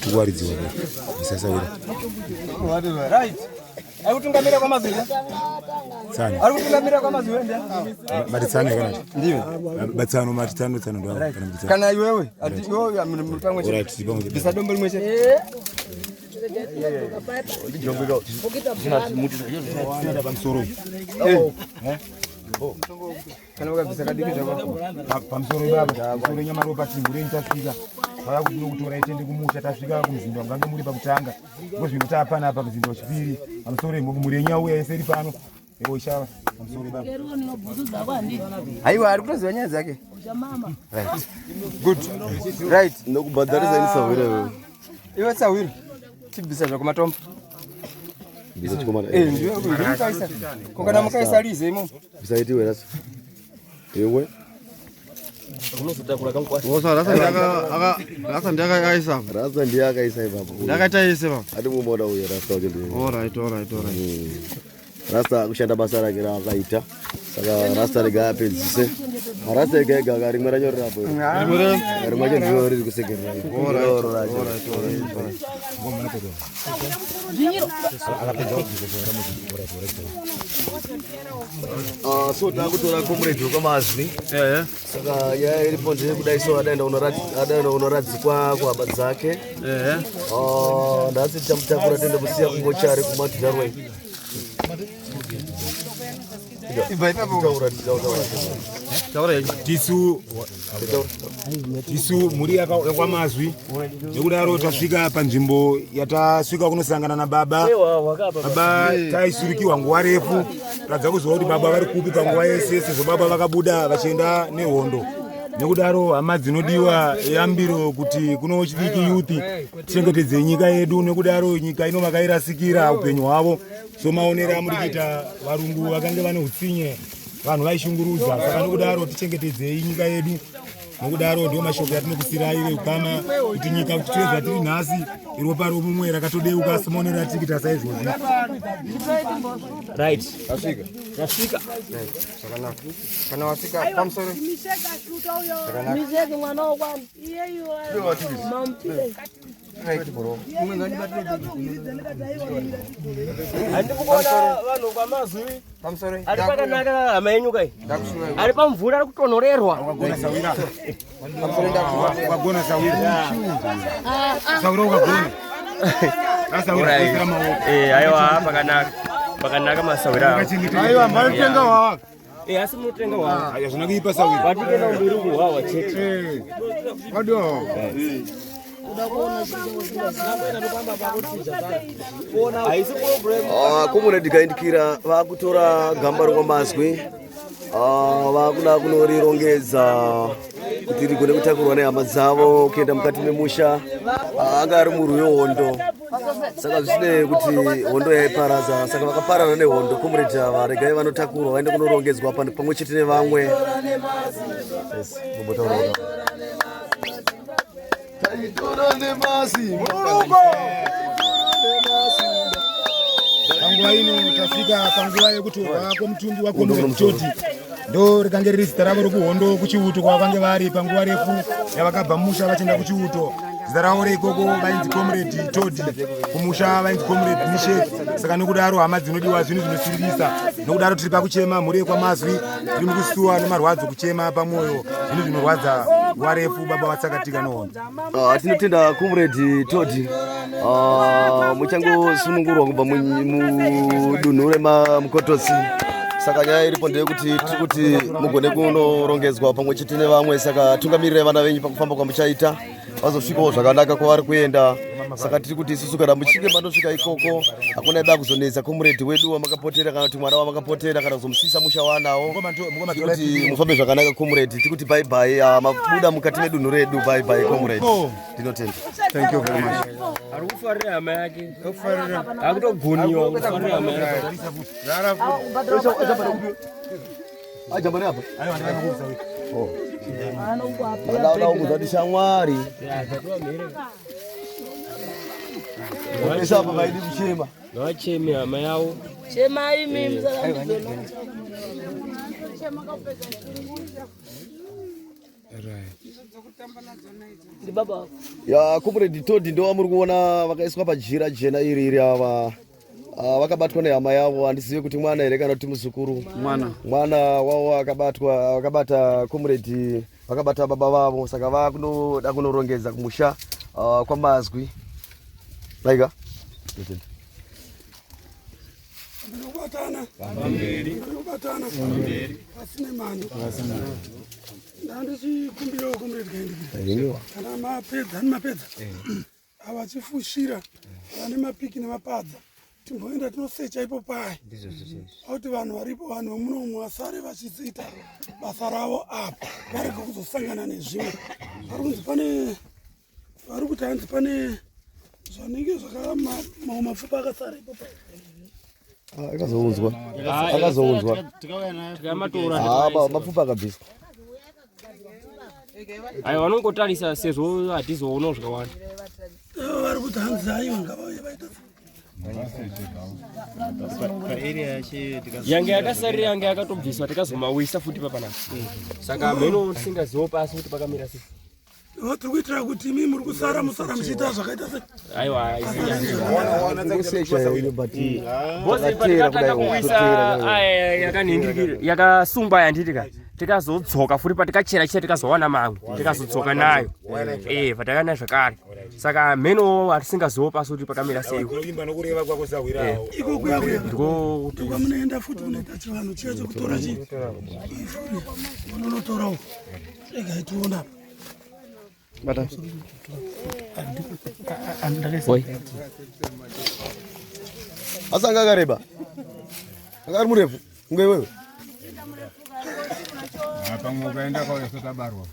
tuwaridziwa bisasawira right akutungamira kwa mazwi sana akutungamira kwa mazwi ndio matitsano kana ndio batsano matitsano ndo kana iwewe ati wewe mpango right bisa dombo limwe che kana wakabisa kadikita pamsoro baba pamsoro nyama ropa timbure ntasvika vava kudiro kutora itende kumusha tasvika kumzinda ngange muri pakutanga ngozvino tapana apa mzinda wechipiri pamsoro murenya uya eseri pano ero ishava pamsoro baba aiwa ari kutoziva nyaya dzake good right nokubhadharisa ini sawira wewe iwe sawira tibvisa zvakumatombo bisa chikomana ndiwe mukaisa kungana mukaisa lize imo bisaiti wewe rasa ewe unozotakura kangu wosa rasa ndiyakaisa rasa ndiyakaisa ipapo ndakaita ise baba ati mumoda uye rasa uke ndiwe alright rasa kushanda basa rake raakaita saka rasa rega apedzise rasa ega ega rimwe ranyorera po rimwe racho ndiwo riri kusekerera oro racho so takutora comrade wekwamazwi saka nyaya iripo ndeyekudaiso adaenda unoradzikwa kuhaba dzake ndasi tichamutakura tiende musiya kungochari kumadhirarwai tisu muri yakwamazwi nekudaro tasvika panzvimbo yatasvika kunosangana nababa taisurikiwa nguva refu tadza kuziva kuti baba vari kupi panguva yese sezvo baba vakabuda vachienda nehondo nekudaro hama dzinodiwa yambiro kuti kuno chidiki youth tichengetedze nyika yedu nekudaro nyika ino vakairasikira upenyu hwavo somaonera muri kuita varungu vakange vane utsinye vanhu vaishungurudza saka nekudaro tichengetedzei nyika yedu nekudaro ndio mashoko atinokusirai veukama kuti nyika kuchitedzwa tiri nhasi iropa romumwe rakatodeuka somaonera tikita saizvozvi right tasvika kana wasvika pamsoro mizeke mwana wakwani iyeyo mamtile handikubona vanhu kwamazwi ari pakanaka hama yenyu kai ari pamvura ari kutonhorerwa ukagona sawira ukagona aiwa pakanaka masawira aiwa mbaitenga wawa asi munotenga wawa hazvina kuipa sawira vatikenda umberi kuhwawa chete wado comrade kaindikira vakutora gamba rokwamazwi vakuda kunorirongedza kuti rigone kutakurwa nehama dzavo kuenda mukati memusha anga ari murwi wehondo saka zvisinei kuti hondo yaiparadza saka vakaparana nehondo comrade ava regai vanotakurwa vaende kunorongedzwa pamwe chete nevamwe panguva ino tasvika panguva yekutorwa kwomutumbi wakomrade toti ndo rikange riri zita ravo rokuhondo kuchiuto kwavakange vari panguva refu yavakabva musha vachienda kuchiuto zita ravo reikoko vainzi comrade todi kumusha vainzi comrade misheki saka nokudaro hama dzinodiwa zvinhu zvinosiririsa nokudaro tiri pakuchema mhuri yekwamazwi tiri mukusuwa nemarwadzo kuchema pamwoyo zvinhu zvinorwadza nguva refu baba vatsakatika nehondo tinotenda comrade todi muchangosunungurwa kubva mudunhu remamukototsi saka nyaya iripo ndeyekuti tiri kuti mugone kunorongedzwa pamwe chete nevamwe saka tungamirire vana venyu pakufamba kwamuchaita vazosvikawo zvakanaka kwavari kuenda saka tiri kuti isusu kana muchinge mandosvika ikoko hakuna ida kuzonetsa comrade wedu wamakapotera kana kuti mwana wamakapotera kana kuzomusvisa musha wanawo kuti mufambe zvakanaka comrade tiri kuti bye bye mabuda mukati medunhu redu bye bye comrade ndinotenda thank you very much ari kufarira hama yake akutogoniwa kufarira hama yake ajambani apa adaudati shamwari esapa vaidi kuchema navachemi hama yavo chemai mimi saka Ya comrade Todi ndo amuri kuona vakaiswa pajira jena iri ava vakabatwa nehama yavo, handisivi kuti mwana here kana kuti muzukuru. Mwana wavo vakabata comrade, vakabata baba vavo, saka vakunoda kunorongedza kumusha kwamazwi. Laiga ndinobatana pasine mano ndandichikumbirawo comrade kaendikira kana mapedza ava chifushira vane mapiki nemapadza timboenda tinosecha ipo pai auti vanhu varipo, vanhu vemunomu vasare vachiita basa ravo apa varege kuzosangana nezvimwe. Vari kunzi vari kuti hanzi pane zvanenge mapfupa akasara ipo pai. Akazounzwa mapfupa akabviswa. Aiwa vanongotarisa sezvo hatizoonawo zvakawanda. Vari kuti hanzi aiwa ngavauye vaita yange yakasarira yange yakatobviswa tikazomawisa futi papanapa. Saka mheno tisingaziwo pasi kuti pakamira sei. Tiri kuitira kuti imi muri kusara musara muchiita zvakaita sei. Aiwa Bose patikatanga kuwisa yakanhindikira yakasungwa yanditika tikazodzoka futi patikachera tikazowana mamwe tikazodzoka nayo patakana zvakare. Saka mheno hatisingaziwo pasi kuti pakamira sei. Iko kwamunoenda futi munoita chivanhu chiya chekutora unonotorawo regai tiona asanga akareba akari murefu kunge iwewe pamwe ukaenda kwausatabarwa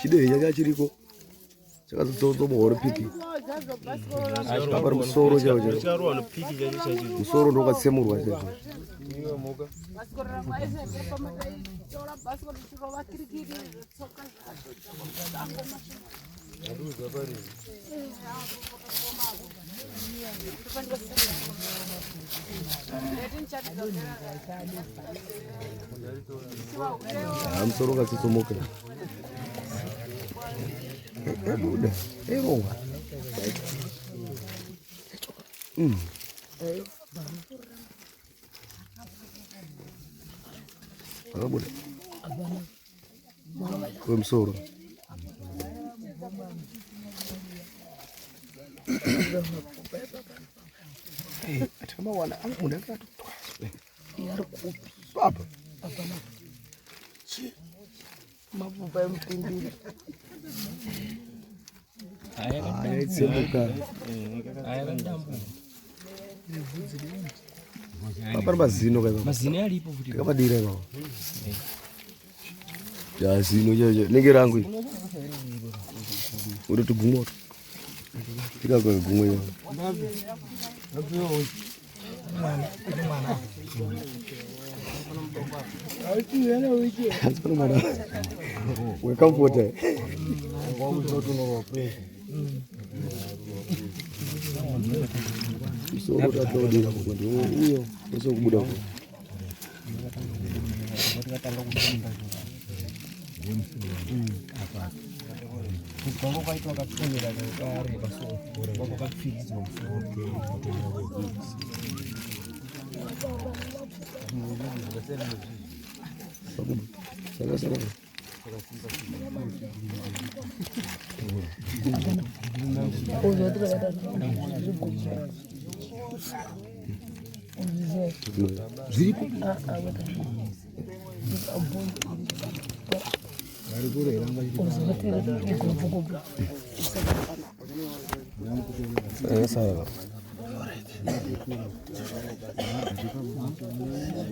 chidei changa chiriko chakazotsomuhore piki apari musoro chao musoro ndokatsemurwa chaizvo. Musoro katsitsomoka buda eronga akabuda kwemusoro atikamawana amuda akatotwa yarikupi baba mapupa emutimbiri ayatsemuka apari mazino mazino yalipo futi kamadira ivavo yazino chacho nenge rangu uri tugumwa tikakwe gumwe yavo welcome for the so tatodira kuti uyo usokubuda ko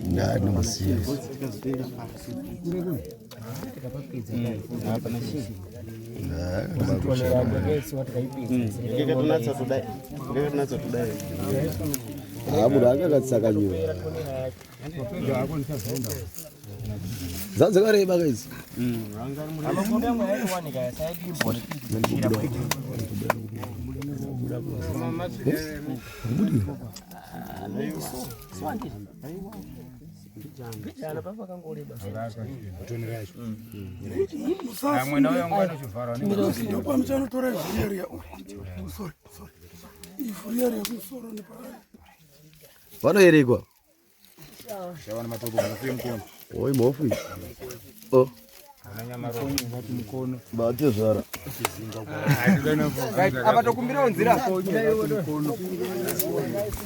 Nah, no masih. Zakareba guys. Vijana papa kangole basi. Utoni racho. Amwe nayo ngwana chivhara ni. Ndio kwa mchana tora viriaria. Sorry. Viriaria kusoro ni pa. Vanoyerekwa. Shawana matobo ngafi mkono. Oi mofu. Oh. Ananyama roho ngati mkono. Bate zvara. Right, apa tokumbira nzira.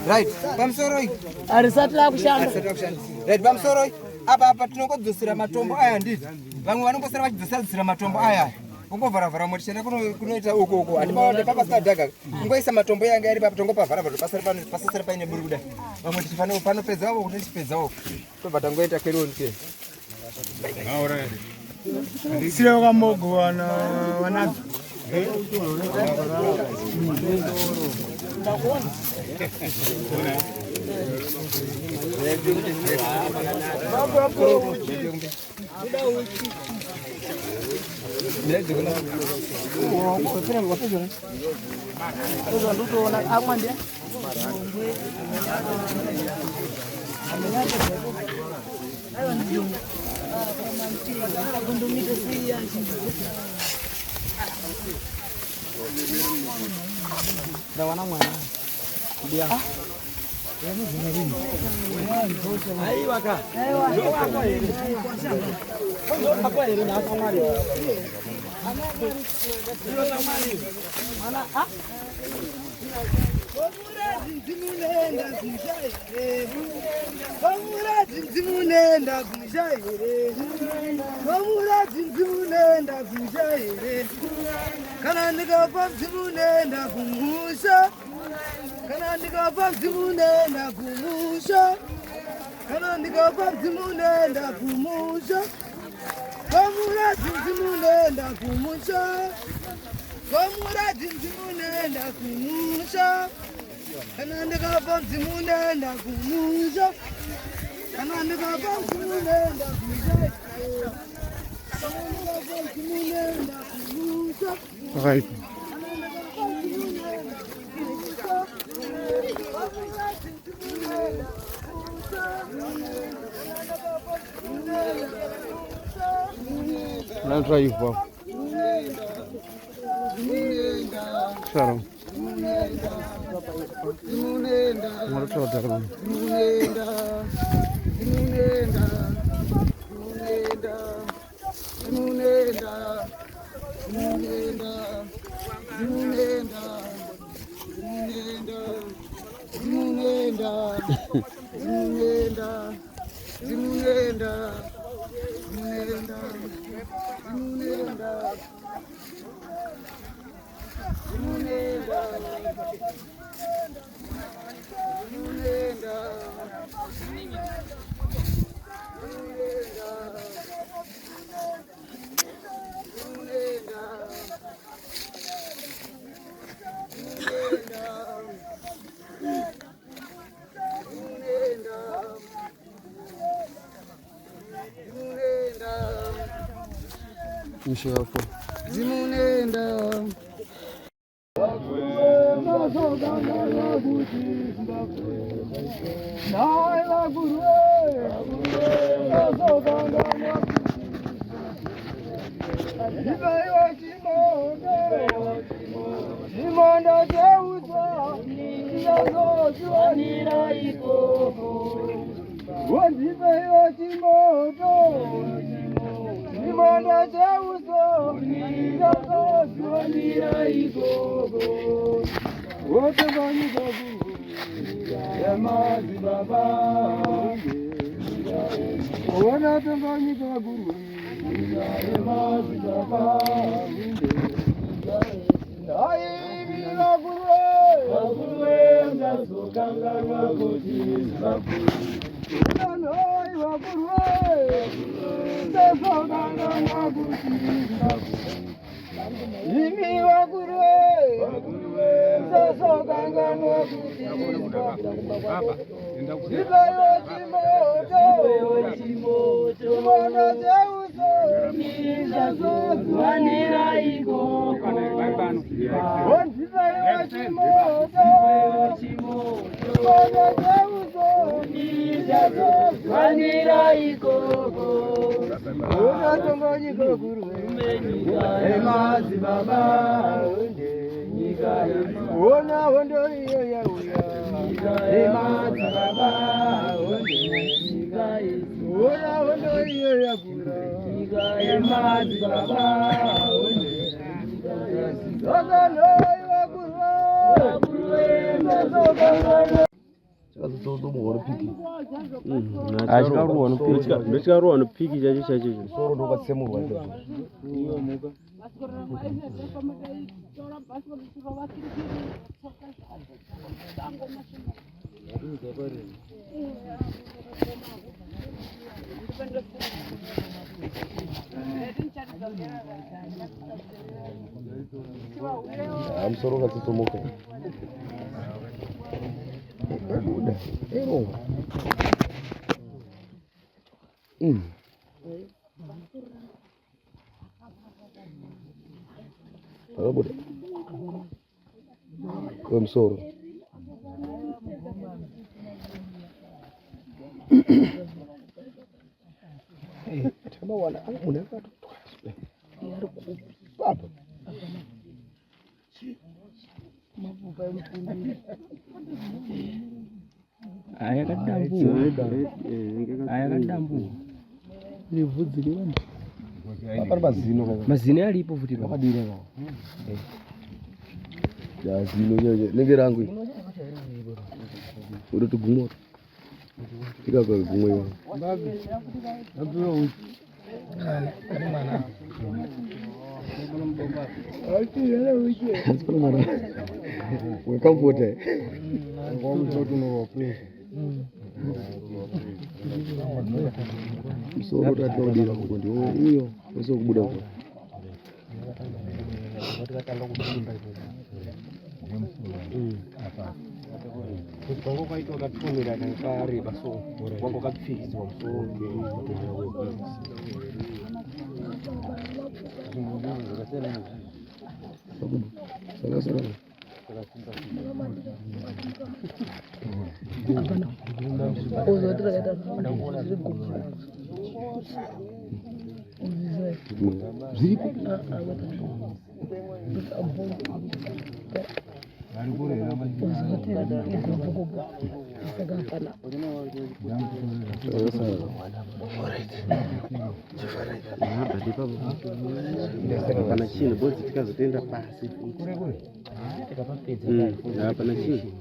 Right, pamsoro iki. Arisatla kushanda. Right, pamsoro iki. Apa tinongodzosera matombo aya nditi. Vamwe vanongosara vachidzosera matombo aya. Ungovhara motishana kunoita uko. Andipaona papa sadhaga. Ngoisa matombo yanga ari papa tongopavhara pasasara paine burukuda. Vamwe tichifana panopedza wo kuti tichipedza wo. Tobva tangoita keroni ke. Ahora. Sile wakamogo wanazo. Dawana mwana. Dia. Aiwaka. Kana ndikapa mzimunenda kumusha. Kana ndikapa mzimunenda kumusha. Kana ndikapa mzimunenda kumusha. Kamurati mzimunenda kumusha. Kamurati mzimunenda kumusha. Kana ndikapa mzimunenda kumusha. Kana ndikapa mzimunenda kumusha. Right. I'll try you for. Sharon. What about that one? Zimunenda. Bye. Vanira ikoko Una tongo nyiko kuruwe Emazi baba Nika Una hondo iyo ya uya Emazi baba Nika Una hondo iyo ya kura Emazi baba Sogano iwa kuruwe Sogano Ndechikaruwa nopiki chacho chacho. Soro ndokatsemurwa chacho. Musoro ukatsetsemuka. Buda. Ero. Buda. Musoro. Tama wana unaweza tutoa. Yaro baba. Mabuba mtundi. Aya kadambu. Rivudzi liwani. Apa mazino. Mazino yalipo futi wakadira ka. Ya zino nyeje. Nenge rangu. Uri tugumora. Tika kwa gumwe wa. Babi. Aburo uchi. Ani mana. Alti yale uchi. Asipana mana. Welcome bote. Ngom zote no place. Musoro tatodira kundi uyo uzokubuda uko. Kutongo kaito katumira kankari baso wango kapfisi musoro Salah salah. Pana chini boti tikazotenda pasi. Pana chini.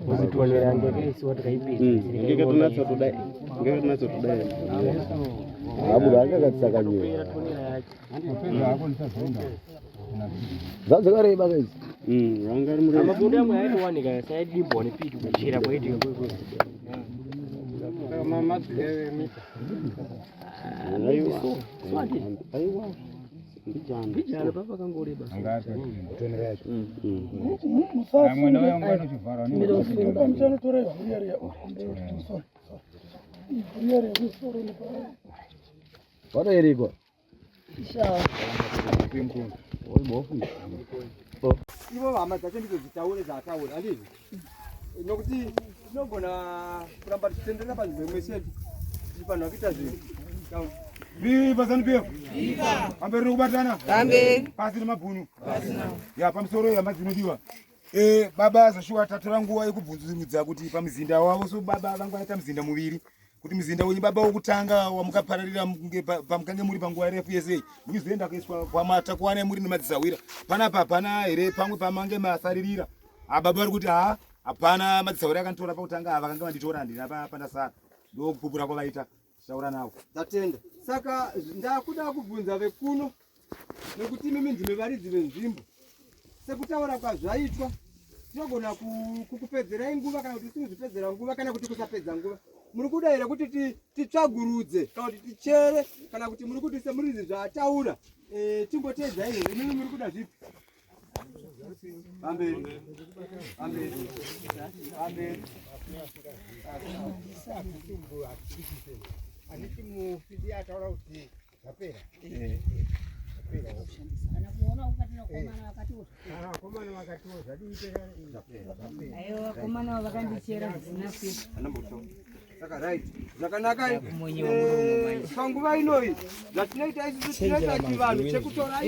Uzituonera ndege isi tikaipisa. Ngeke tunatsa tudai. Ngeke tunatsa tudai. Abu aka katsakanywa. Zazakare bagazi. Rangari muri. Amabuda amwe aitwanika side dimbo ne piti kuchira kwaitika kweko. Mama tsewe mita. Aiwa. Vijana papa kangori basi. Kutonera yacho. Amwe nayo ngano chivhara ni. Mchana tore yari ya. Yari ya soro ni pa. Wada eriko. Isha. Pingu. Oi bofu. Ivo mama dzacho ndidzo dzitaure dzataura handizvo nokuti tinogona kuramba tichitendera panzvimbo imwe chete tichifanira kuita zvinhu Vipazani pia. Amberi kubatana. Pasi nemabhunu. Ya pamusoro yamazvinodiwa. Baba zvashuwa tatora nguva yekubvunzurudza kuti pamuzinda wavo so baba vanga vaita muzinda muviri. Kuti muzinda wenyu baba wokutanga wamukapararira pamukange muri panguva refu yese muchizoenda kuiswa kwamata kuwana muri nemadzisawira panapa hapana here pamwe pamange masaririra baba vari kuti hapana madzisawira akanditora pakutanga ava vakanga vanditora handina pandasara ndokupupura kwavaita taura navo ndatenda saka ndakuda kubvunza vekuno nekuti imimi ndime varidzi venzvimbo sekutaura kwazvaitwa tinogona kukupedzerai nguva kana kuti tisingazvipedzera nguva kana kuti kusapedza nguva muri kuda here kuti titsvagurudze kana kuti tichere kana kuti muri kuti semuridzi zvataura tingotedzai here imimi muri kuda zvipi amberi amberi amberi Aniti mufidi ataura kuti zvapera Zvakanaka panguva inoi zvatinoita isusu tinoita chivanhu chekutora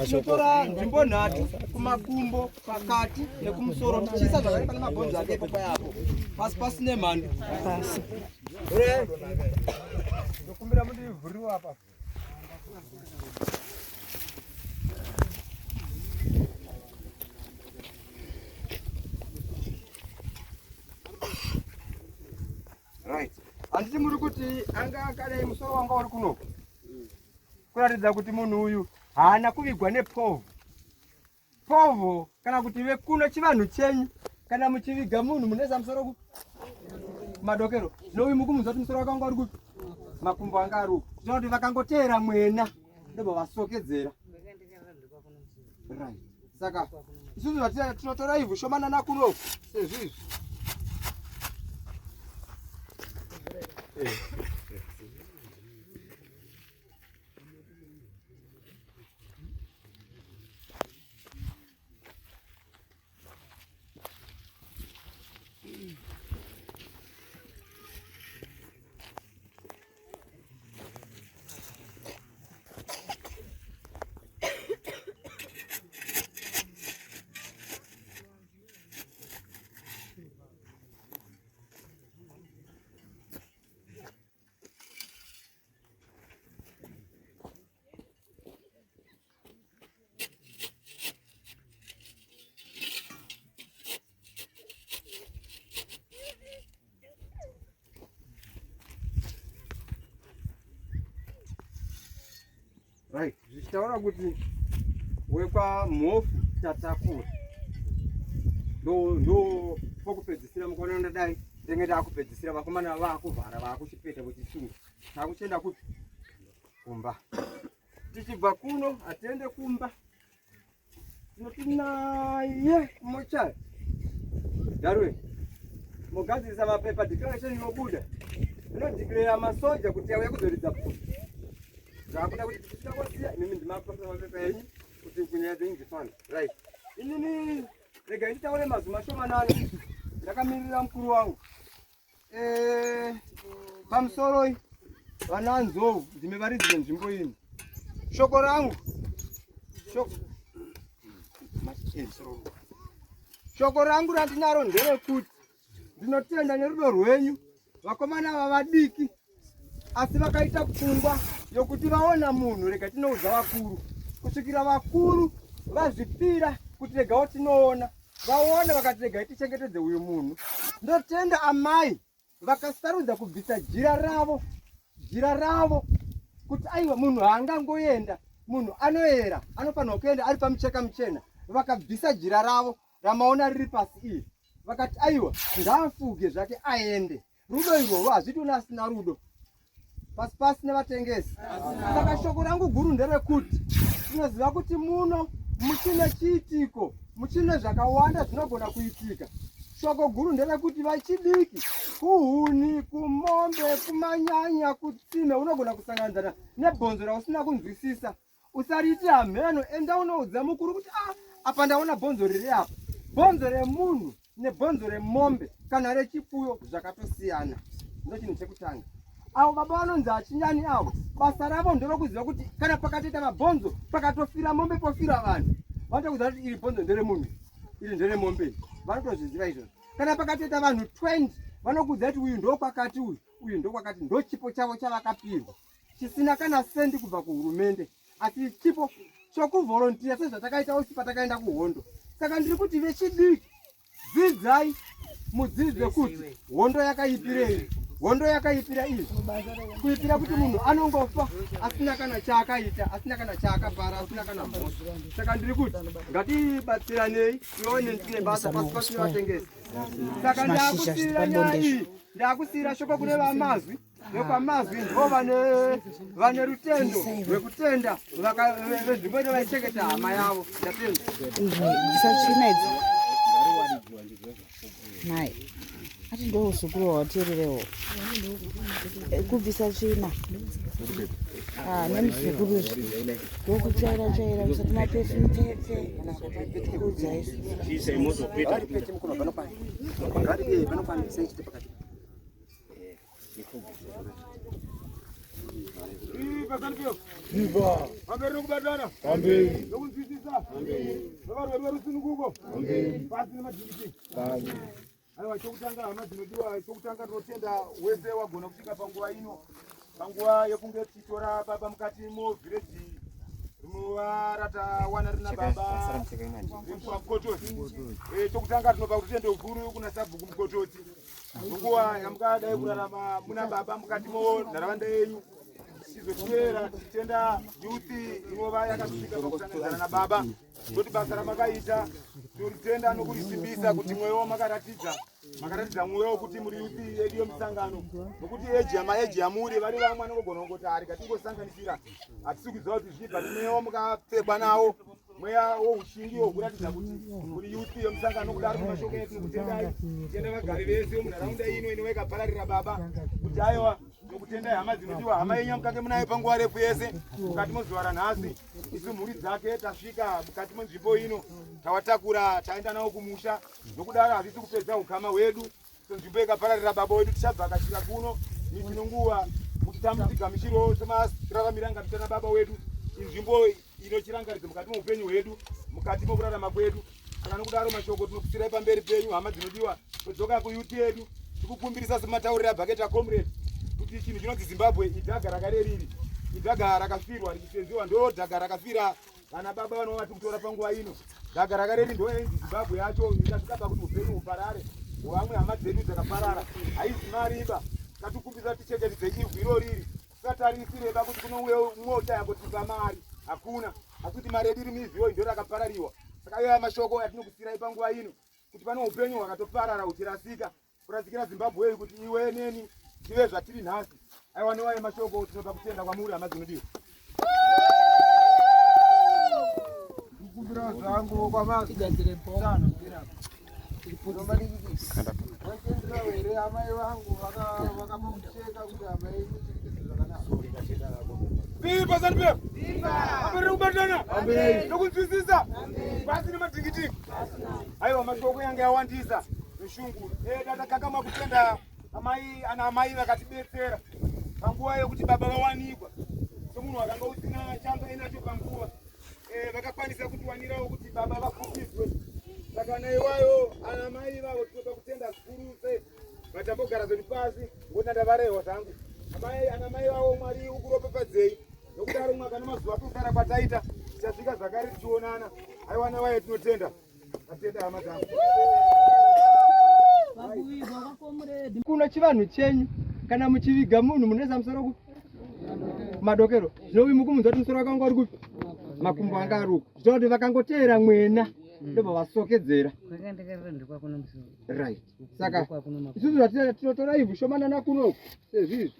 tinotora nzvimbo nhatu kumakumbo pakati nekumusoro tichiisa zvakare pane mabhonzo ake ipo payapo pasi pasine mhando ndokumbira mundivhuriwa apa right. Handiti muri kuti anga akadai musoro wanga uri kunoku kuratidza kuti munhu uyu haana kuvigwa nepovho. Povho kana kuti vekuno chivanhu chenyu kana muchiviga munhu munoisa musoro kumadokero nouyu mukumudza kuti musoro wakanga uri kupi makumbo anga ari uku zvino kuti vakangoteera mwena ndobva vasokedzera. Right. Saka isusu tinotora ivhu shomanana kunoku sezvizvi. Right. Zvichitaura kuti wekwa mhofu tatakura ndo pokupedzisira mukaona ndadai ndenge ndakupedzisira vakomana vakuvhara vakuchipeta kuchisunga takuchenda kupi kumba. Tichibva kuno hatiende kumba tinoti naye kumochari darwe mogadzirisa mapepa declaration inobuda inodeclare masoja kuti auya kuzoridza pfuta zvakuda kuti tichitakwasiya inini ndimapasa mapepa enyu kuti kunyaya dzeingifana. Right. Inini rega nditaure mazwi mashomanana ndakamirira mukuru wangu pamusoro vana nzou ndimevaridzire nzvimbo ino. Shoko rangu shoko rangu randinaro nderekuti ndinotenda nerudo rwenyu vakomana ava vadiki asi vakaita pfungwa yokuti vaona munhu rega tinoudza vakuru kusvikira vakuru vazvipira kuti regawo tinoona vaona vakati regai tichengetedze uyu munhu. Ndotenda amai vakasarudza kubvisa jira ravo kuti aiwa munhu haangangoenda munhu anoera anofanirwa kuenda ari pamucheka muchena. Vakabvisa jira ravo ramaona riri pasi iri vakati aiwa ngaafuge zvake aende. Rudo irworwo hazvitona asina rudo pasi pasi nevatengesi. Saka shoko rangu guru nderekuti tinoziva kuti muno muchine chiitiko muchine zvakawanda zvinogona kuitika. Shoko guru nderekuti vachidiki kuhuni kumombe kumanyanya kutsime unogona kusanganidzana nebhonzo rausina kunzwisisa. Usariti hameno enda unoudza mukuru kuti apa ndaona bhonzo riri apa. Bhonzo remunhu nebhonzo remombe kana rechipfuyo zvakatosiyana. Ndo chinhu chekutanga. Avo baba vanonzi achinyani avo basa ravo nderokuziva kuti kana pakatoita mabhonzo pakatofira mombe pofira vanhu vanotokuziva kuti iri bhonzo nderemunhu iri nderemombe vanotozviziva izvozvo. Kana pakatoita vanhu 20 vanokuziva kuti uyu ndokwakati uyu ndokwakati ndo chipo chavo chavakapirwa chisina kana sendi kubva kuhurumende asi chipo chokuvholontiya sezvatakaita usi patakaenda kuhondo. Saka ndiri kuti vechidiki dzidzai mudzidze kuti hondo yakaipirei. Hondo yakaipira izvi kuitira kuti munhu anongofa asina kana chaakaita asina kana chaakapara asina kana mhosva. Saka ndiri kuti ngatibatsiranei tione tine basa pasi pasi nevatengesi. Saka ndakusiyira nyaya iyi ndakusiyira shoko kune vamazwi vekwamazwi ndo vane rutendo rwekutenda vezvimbo ino vaichengeta hama yavo. Ndatenda naye ati ndo usukuru watererewo kubvisa tsvina nemuzukuru ndokuchaira usati mapefu mpepe kana kutukudza isu aiwa chokutanga hama dzinodiwa chokutanga tinotenda wese wagona kusvika panguva ino panguva yekunge tichitora baba mukati movhireji rinova ratawana rina baba mukototi chokutanga tinopa kuti tende ukuru kuna sabhuku mukototi munguva yamukadai kurarama muna baba mukati monharaunda yenyu tichizotevera tichitenda yuthi inova yakasvika pakusanganisana nababa toti basa ramakaita toritenda nokurisimbisa kuti mwoyo makaratidza mwoyo wekuti muri yuthi yedu yemusangano nokuti eji yamuri vari vamwe anongogona kungoti ari katingosanganisira hatisi kuziva kuti zvii but mweya wamukapfekwa nawo mweya woushingi wokuratidza kuti muri yuthi yemusangano kudaro mumashoko edu nokutendai tichenda vagari vese vemunharaunda ino inova ikapararira baba kuti aiwa nokutendai hama dzinodiwa hama yenyu mukange munayo panguva refu yese mukati mozuva ranhasi isu mhuri dzake tasvika mukati monzvimbo ino tawatakura taenda nawo kumusha nokudaro hazvisi kupedza ukama hwedu nzvimbo ikapararira baba wedu tichabvakachira kuno nichinonguva kuti tamutigamishirowo semararamira tana baba wedu inzvimbo inochirangaridza mukati moupenyu hwedu mukati mokurarama kwedu saka nokudaro mashoko tinokusirai pamberi penyu hama dzinodiwa todzoka kuyuthi yedu tikukumbirisa sematauriro abhaketa comrade kuti chinhu chinonzi Zimbabwe idhaga rakareriri idhaga rakafirwa richisenziwa ndo dhaga rakafira vana baba vanova vati kutora panguva ino dhaga rakareri ndo yenzi Zimbabwe yacho ikasvika kuti upenyu huparare vamwe hama dzedu dzakaparara haizi mariba katikumbisa tichengetedze ivhu iro riri tisatarisireba kuti kunouye mota yakotipa mari hakuna asi kuti mari yedu iri muivhiyo ndo rakaparariwa saka iyoya mashoko yatinokusirai panguva ino kuti pane upenyu hwakatoparara huchirasika kurasikira Zimbabwe kuti iwe neni tive zvatiri nhasi aiwa newaye mashoko tinoda kutenda kwamuri hama dzinodiwa ndikukumbira zvangu kwamazano vaitendera here amai vangu vakamucheka kuti hama yenyu zvakanaaamberere kubatana nokunzwisisa pasi nemadhingitiki aiwa mashoko yange yawandisa neshungu datakakama kutenda ana amai vakatibetsera panguva yekuti baba vawanikwa somunhu wakanga usina chamba inacho panguva vakakwanisa kutiwanirawo kuti baba vafukidzwe saka naiwayo ana mai vavo tinoda kutenda zvikuru sei vatambogara zvedu pasi ngonanda varehwa zvangu ana mai vavo mwari ukuropepadzei nokudaro mwaka nemazuva kusara kwataita tichasvika zvakare tichionana aiwa navaye tinotenda atenda hama dzangu kuno chivanhu chenyu kana muchiviga munhu munoisa musoro madokero zvinovi mukumunza kuti musoro wakanga uri kupi makumbo anga aruka zvitova kuti vakangoteera mwena ndobva vasokedzera right saka isusu zvatinoita tinotora ivhu shomanana kunoku sezvizvi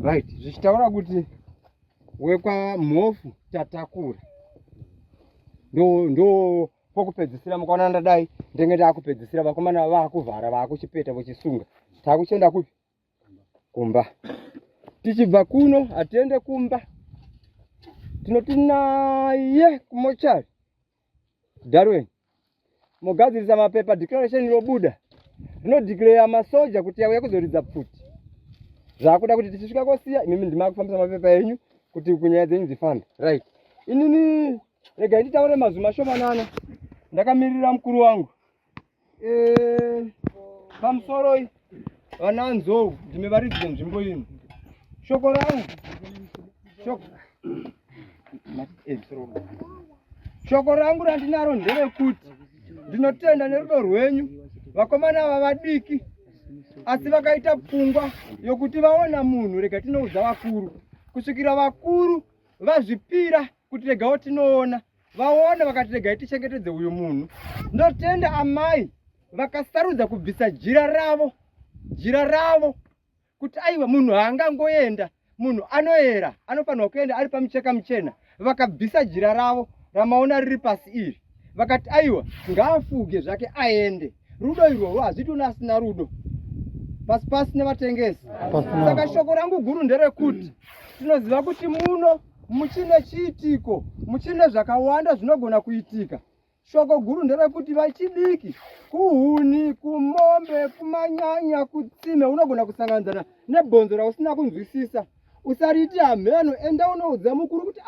right zvichitaura kuti wekwamhofu tatakura ndo pokupedzisira mukaona ndadai ndenge ndakupedzisira vakomana vakuvhara vakuchipeta vochisunga takuchenda kupi kumba tichibva kuno hatiende kumba tinoti naye kumochari Darwin mogadzirisa mapepa declaration robuda rinodeclare masoja kuti auya kuzoridza pfuti zvakuda kuti tichisvika kosiya imimi ndima kufambisa mapepa enyu kuti kunyaya dzenyu dzifanda right inini regai nditaure mazwi mashomanana ndakamirira mukuru wangu pamusoro vananzou ndimevaridzire nzvimbo ino. Shoko rangu shoko rangu randinaro nderekuti ndinotenda nerudo rwenyu vakomana ava vadiki, asi vakaita pfungwa yokuti vaona munhu rega tinoudza vakuru, kusvikira vakuru vazvipira kuti regawo tinoona, vaona vakati regai tichengetedze uyu munhu. Ndotenda amai vakasarudza kubvisa jira ravo kuti aiwa munhu haangangoenda, munhu anoera anofanirwa kuenda ari pamucheka muchena. Vakabvisa jira ravo ramaona riri pasi iri, vakati aiwa ngaafuge zvake aende. Rudo irworwo hazvitona asina rudo pasi nevatengesi. Saka shoko rangu guru nderekuti tinoziva kuti muno muchine chiitiko, muchine zvakawanda zvinogona kuitika. Shoko guru nderekuti vachidiki, kuhuni, kumombe, kumanyanya, kutsime, unogona kusanganzana nebhonzo rausina kunzwisisa. Usariti hameno, enda unoudza mukuru kuti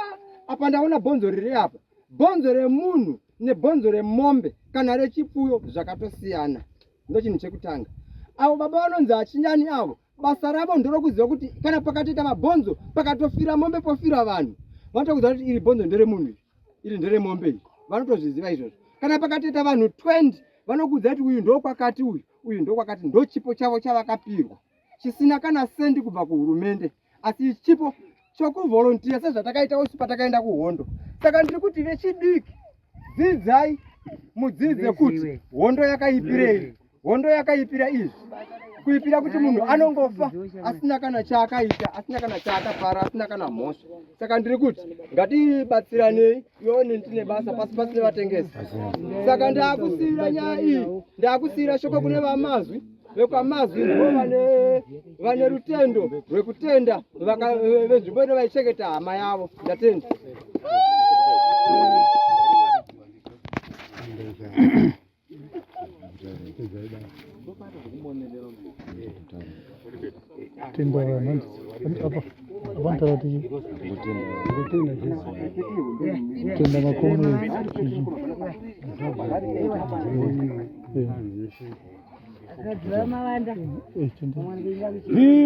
apa ndaona bhonzo riri apa. Bhonzo remunhu nebhonzo remombe kana rechipfuyo zvakatosiyana. Ndo chinhu chekutanga. Avo baba vanonzi achinyani avo, basa ravo nderokuziva kuti kana pakatoita mabhonzo pakatofira mombe pofira vanhu, vanotokuziva kuti iri bhonzo nderemunu iri nderemombe iyi. Vanotozviziva izvozvo. Kana pakatoita vanhu 20 vanokuudza kuti uyu ndokwakati uyu ndokwakati, ndo chipo chavo chavakapirwa chisina kana sendi kubva kuhurumende, asi chipo chokuvolontiya sezvatakaita usu patakaenda kuhondo. Saka ndiri kuti vechidiki, dzidzai mudzidze kuti hondo yakaipirei. Hondo yakaipira izvi kuipira kuti munhu anongofa asina kana chaakaita, asina kana chaakafara, asina kana mhosva. Saka ndiri kuti ngatibatsiranei, ione tine basa pasi nevatengesi. Saka ndaakusiyira nyaya iyi, ndaakusiyira shoko kune vamazwi. Vekwamazwi ndo vane rutendo rwekutenda, vezvimbo ino vaichengeta hama yavo. Ndatenda.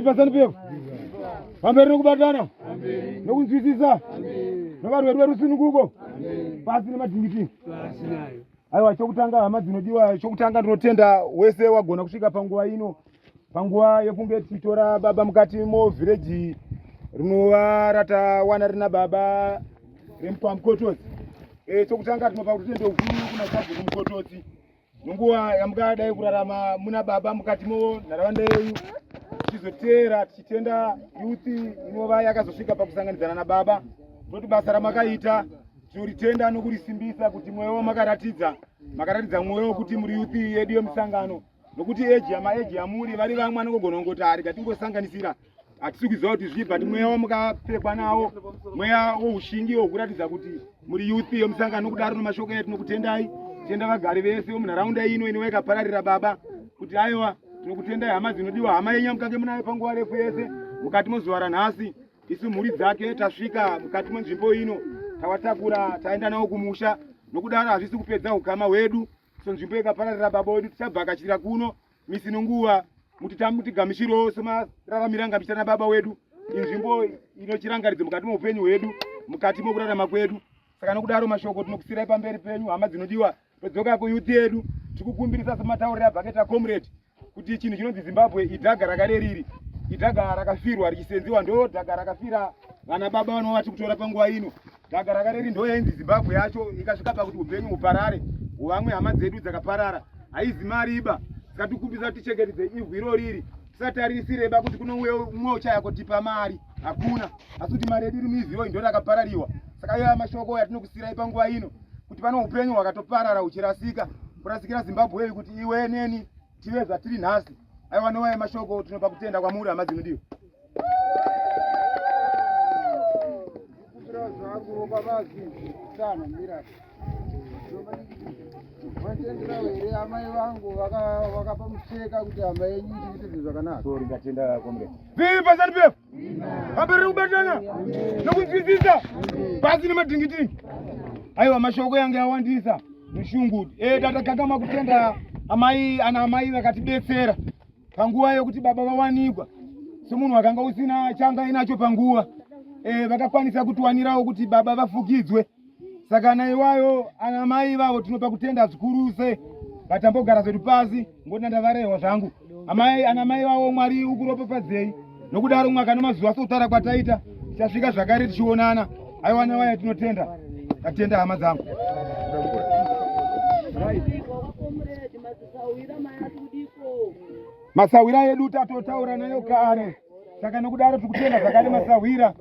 Pasani pevo pamberi nokubatana nokunzwisisa novarwere verusununguko pasi nemadhingiti. Aiwa, chokutanga hama dzinodiwa, chokutanga ndinotenda wese wagona kusvika panguva ino, panguva yekunge tichitora baba mukati movhireji rinova ratawana rina baba remupamukotodzi. Chokutanga tinopa kutende hukuru kuna sabhuku mukotodzi munguva yamukadai kurarama muna baba mukati monharaunda yenyu, tichizotera tichitenda yuthi inova yakazosvika pakusanganidzana nababa. Noti basa ramakaita tinoritenda nokurisimbisa kuti mwoyo makaratidza mwoyo kuti muri yuthi yedu yemusangano, nokuti eji amuri vari vamwe anongogona kungoti ari katingosanganisira hatisi kuziva kuti zvii, but mweya wamukapfekwa nawo, mweya woushingi wokuratidza kuti muri yuthi yemusangano. Nokudaro nomashoko edu tinokutendai, tenda vagari vese vemunharaunda ino inova ikapararira baba kuti aiwa tinokutendai hama dzinodiwa. Hama yenyu mukange munayo panguva refu yese mukati mozuva ranhasi. Isu mhuri dzake tasvika mukati menzvimbo ino, tawatakura taenda nawo kumusha. Nokudaro hazvisi kupedza ukama hwedu, so nzvimbo ikapararira baba wedu tichabvakachira kuno misi nenguva mutigamishiro semararamira ngamisana baba wedu. Inzvimbo inochirangaridza mukati meupenyu hwedu, mukati mokurarama kwedu. Saka nokudaro mashoko tinokusirai pamberi penyu hama dzinodiwa, pedzoka kuyuthi yedu. Tikukumbirisa sematauriro abhaketa comrade kuti chinhu chinonzi Zimbabwe idhaga rakareriri, idhaga rakafirwa richisenziwa ndo dhaga rakafira vana baba vanova tikutora panguva ino. Dhaga rakareri ndo yainzi Zimbabwe yacho, ikasvika pakuti upenyu huparare, vamwe hama dzedu dzakaparara, haizi mariba. Saka tikukumbirisa tichengetedze ivhu iroriri, tisatarisireba kuti kuno umwe uchaya kutipa mari, hakuna. Asi kuti mari yedu iri muivhu ndo rakaparariwa. Saka iyo mashoko yatinokusirai panguva ino kuti pano upenyu hwakatoparara huchirasika, kurasikira Zimbabwe iyi kuti iwe neni tive zvatiri nhasi. Aiwa, nowaya mashoko tinopa kutenda kwamuri hama dzinodiwa. Amai vangu vakapa mucheka kuti hama yenyu iite zvakanaka. Sorry, ndatenda comrade. Vipi pasani pepo? Pamberi kubatana nokunzwisisa pasi nemadhingiti. Aiwa, mashoko yange awandisa mushungu. Tatakagama kutenda ana amai vakatidetsera panguva yokuti baba vawanikwa semunhu wakanga usina changa inacho panguva vakakwanisa kutiwanirawo kuti baba vafukidzwe. Saka naiwayo ana mai vavo tinopa kutenda zvikuruse vatambogara zvedu pasi ngoti ndavarehwa zvangu ana mai vavo Mwari ukuropafadzei nokudaro mwaka nemazuva sotara kwataita tichasvika zvakare tichionana. Aiwa nawaya tinotenda tatenda hama dzangu. Masawira edu tatotaura nayo kare. Saka nokudaro tikutenda zvakare masawira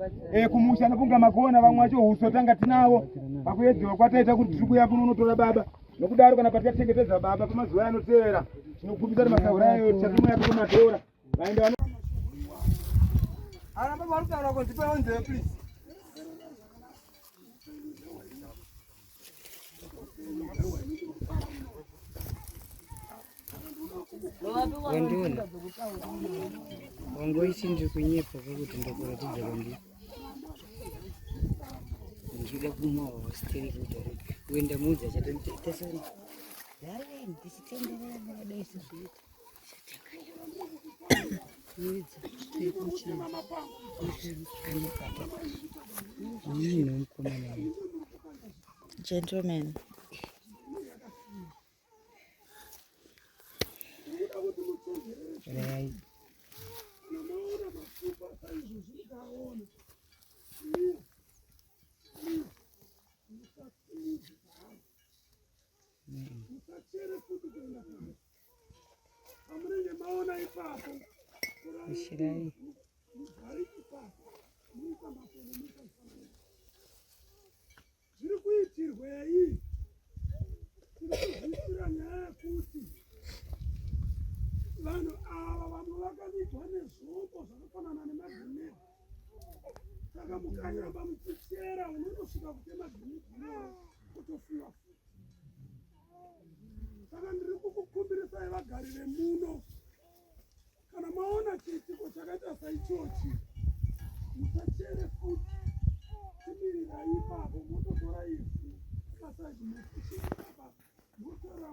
kumusha nokunga makona vamwe vacho huso tanga tinavo pakuedzewa kwataita kuti tiri kuya kunonotora baba. Nokudaro kana patichengetedza baba pamazuva anoteera tinokupisa kuti masawira ayo tichatumwa yapo kumadhora vaenda ana baba vari kutaura kuti tipe onzeve please. Wandona wangoisi ndiri kunyepa pakuti ndakuratidza kwandiri ndida kumawa wasiteri kudare kuenda mudza chatasana dareni tichitenderera nakadai sezvita Gentlemen. Right. Shirai. Vanhu ava vamwe vakavidzwa nezvombo zvakafanana nemagimeti. Saka mukanyamba muchichera unondosvika kutema gimeti kutofiwa futi. Saka ndiri kukukumbirisai vagari vemuno, kana maona chiitiko chakaita saichochi musachere futi, chimirira ipapo mototora ivhu kasagimeti motora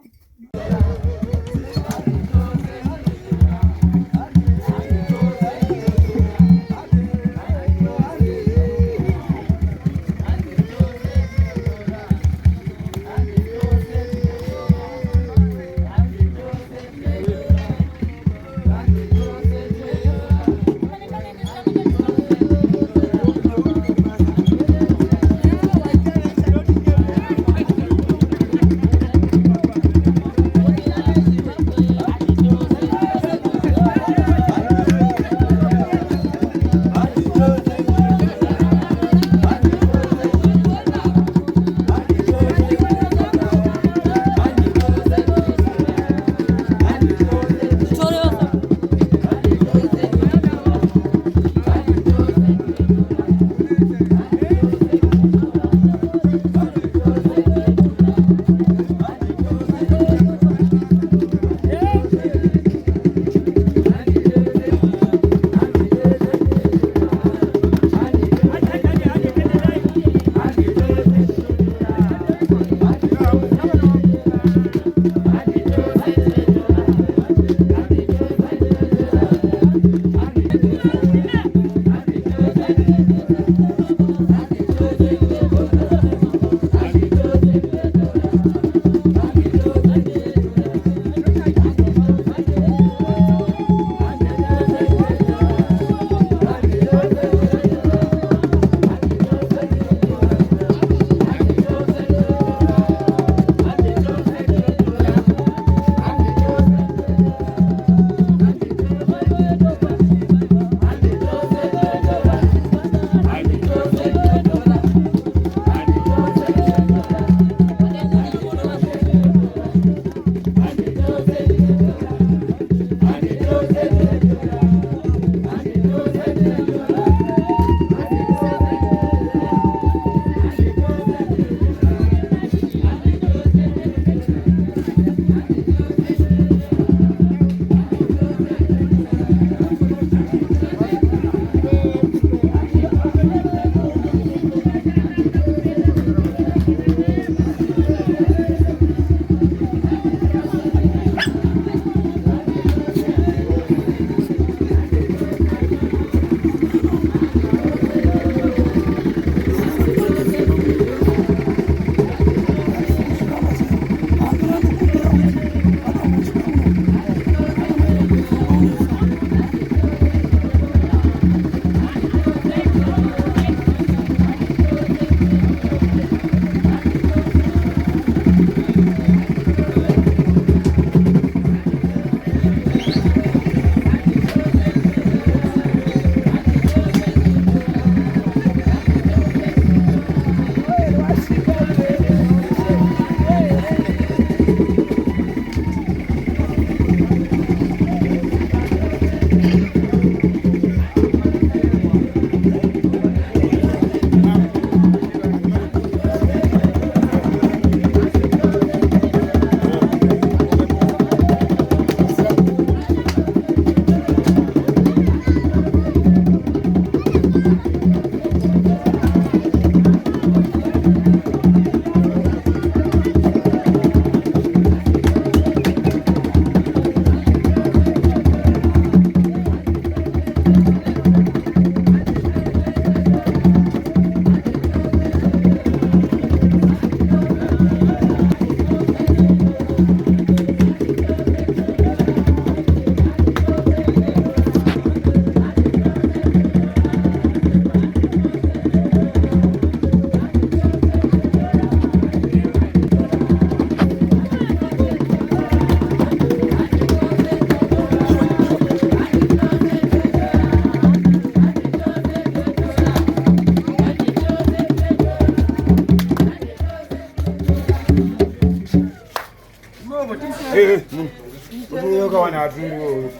Utuyoka wana aturu.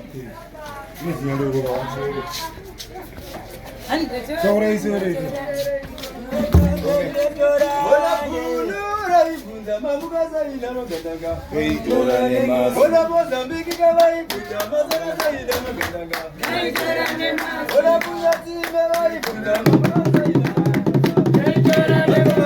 Nizinyalo kwa watu. Sora isore. Bola bunura ibunda mamugaza ina magadanga. Eitora nema. Bola Mozambique kawai ibunda mazagaza ina magadanga. Bola bunyati mewa ibunda mamugaza ina magadanga.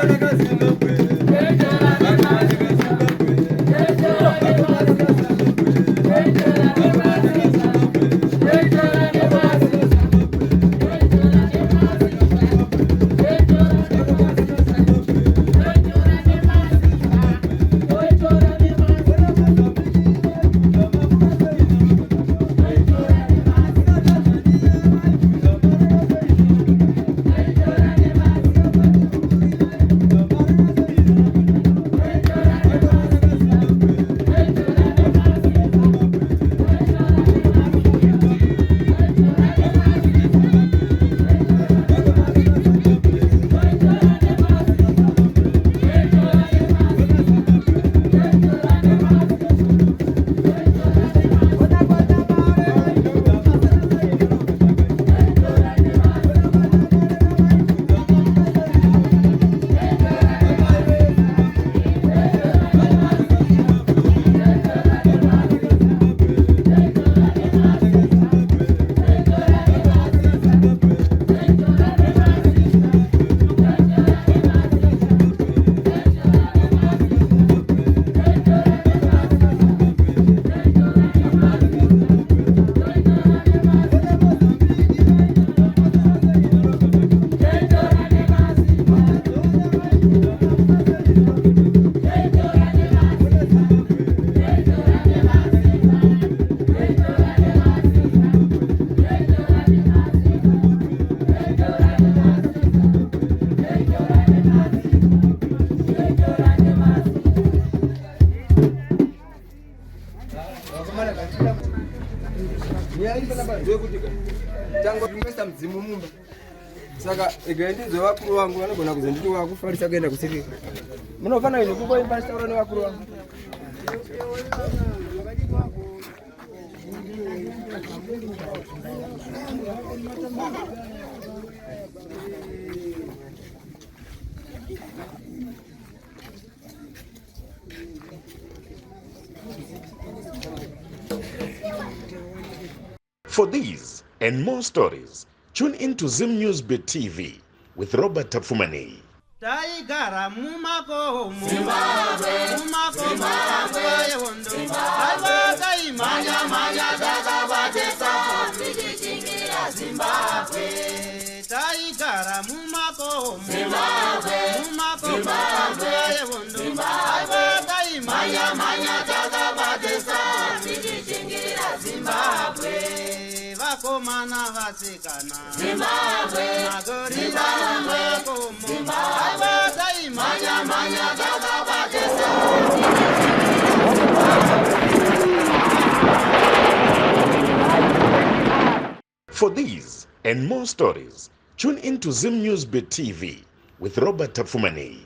Saka ikaendize wakuru wangu vanogona kuzonditi wakufarisa kuenda kusirika. Munofana ino kuko imba taurani wakuru wangu. For these and more stories, tune into Zim News Beat TV with Robert Tafumani. Taigara mumako Zimbabwe, Zimbabwe, Zimbabwe, manya daga batesa, Zimbabwe. Taigara mumako Zimbabwe, Zimbabwe, manya daga batesa, Zimbabwe. Vakomana vasikana Zimbabwe, magorila makomo Zimbabwe, manya daga batesa. For these and more stories, tune into Zim News Beat TV with Robert Tafumani.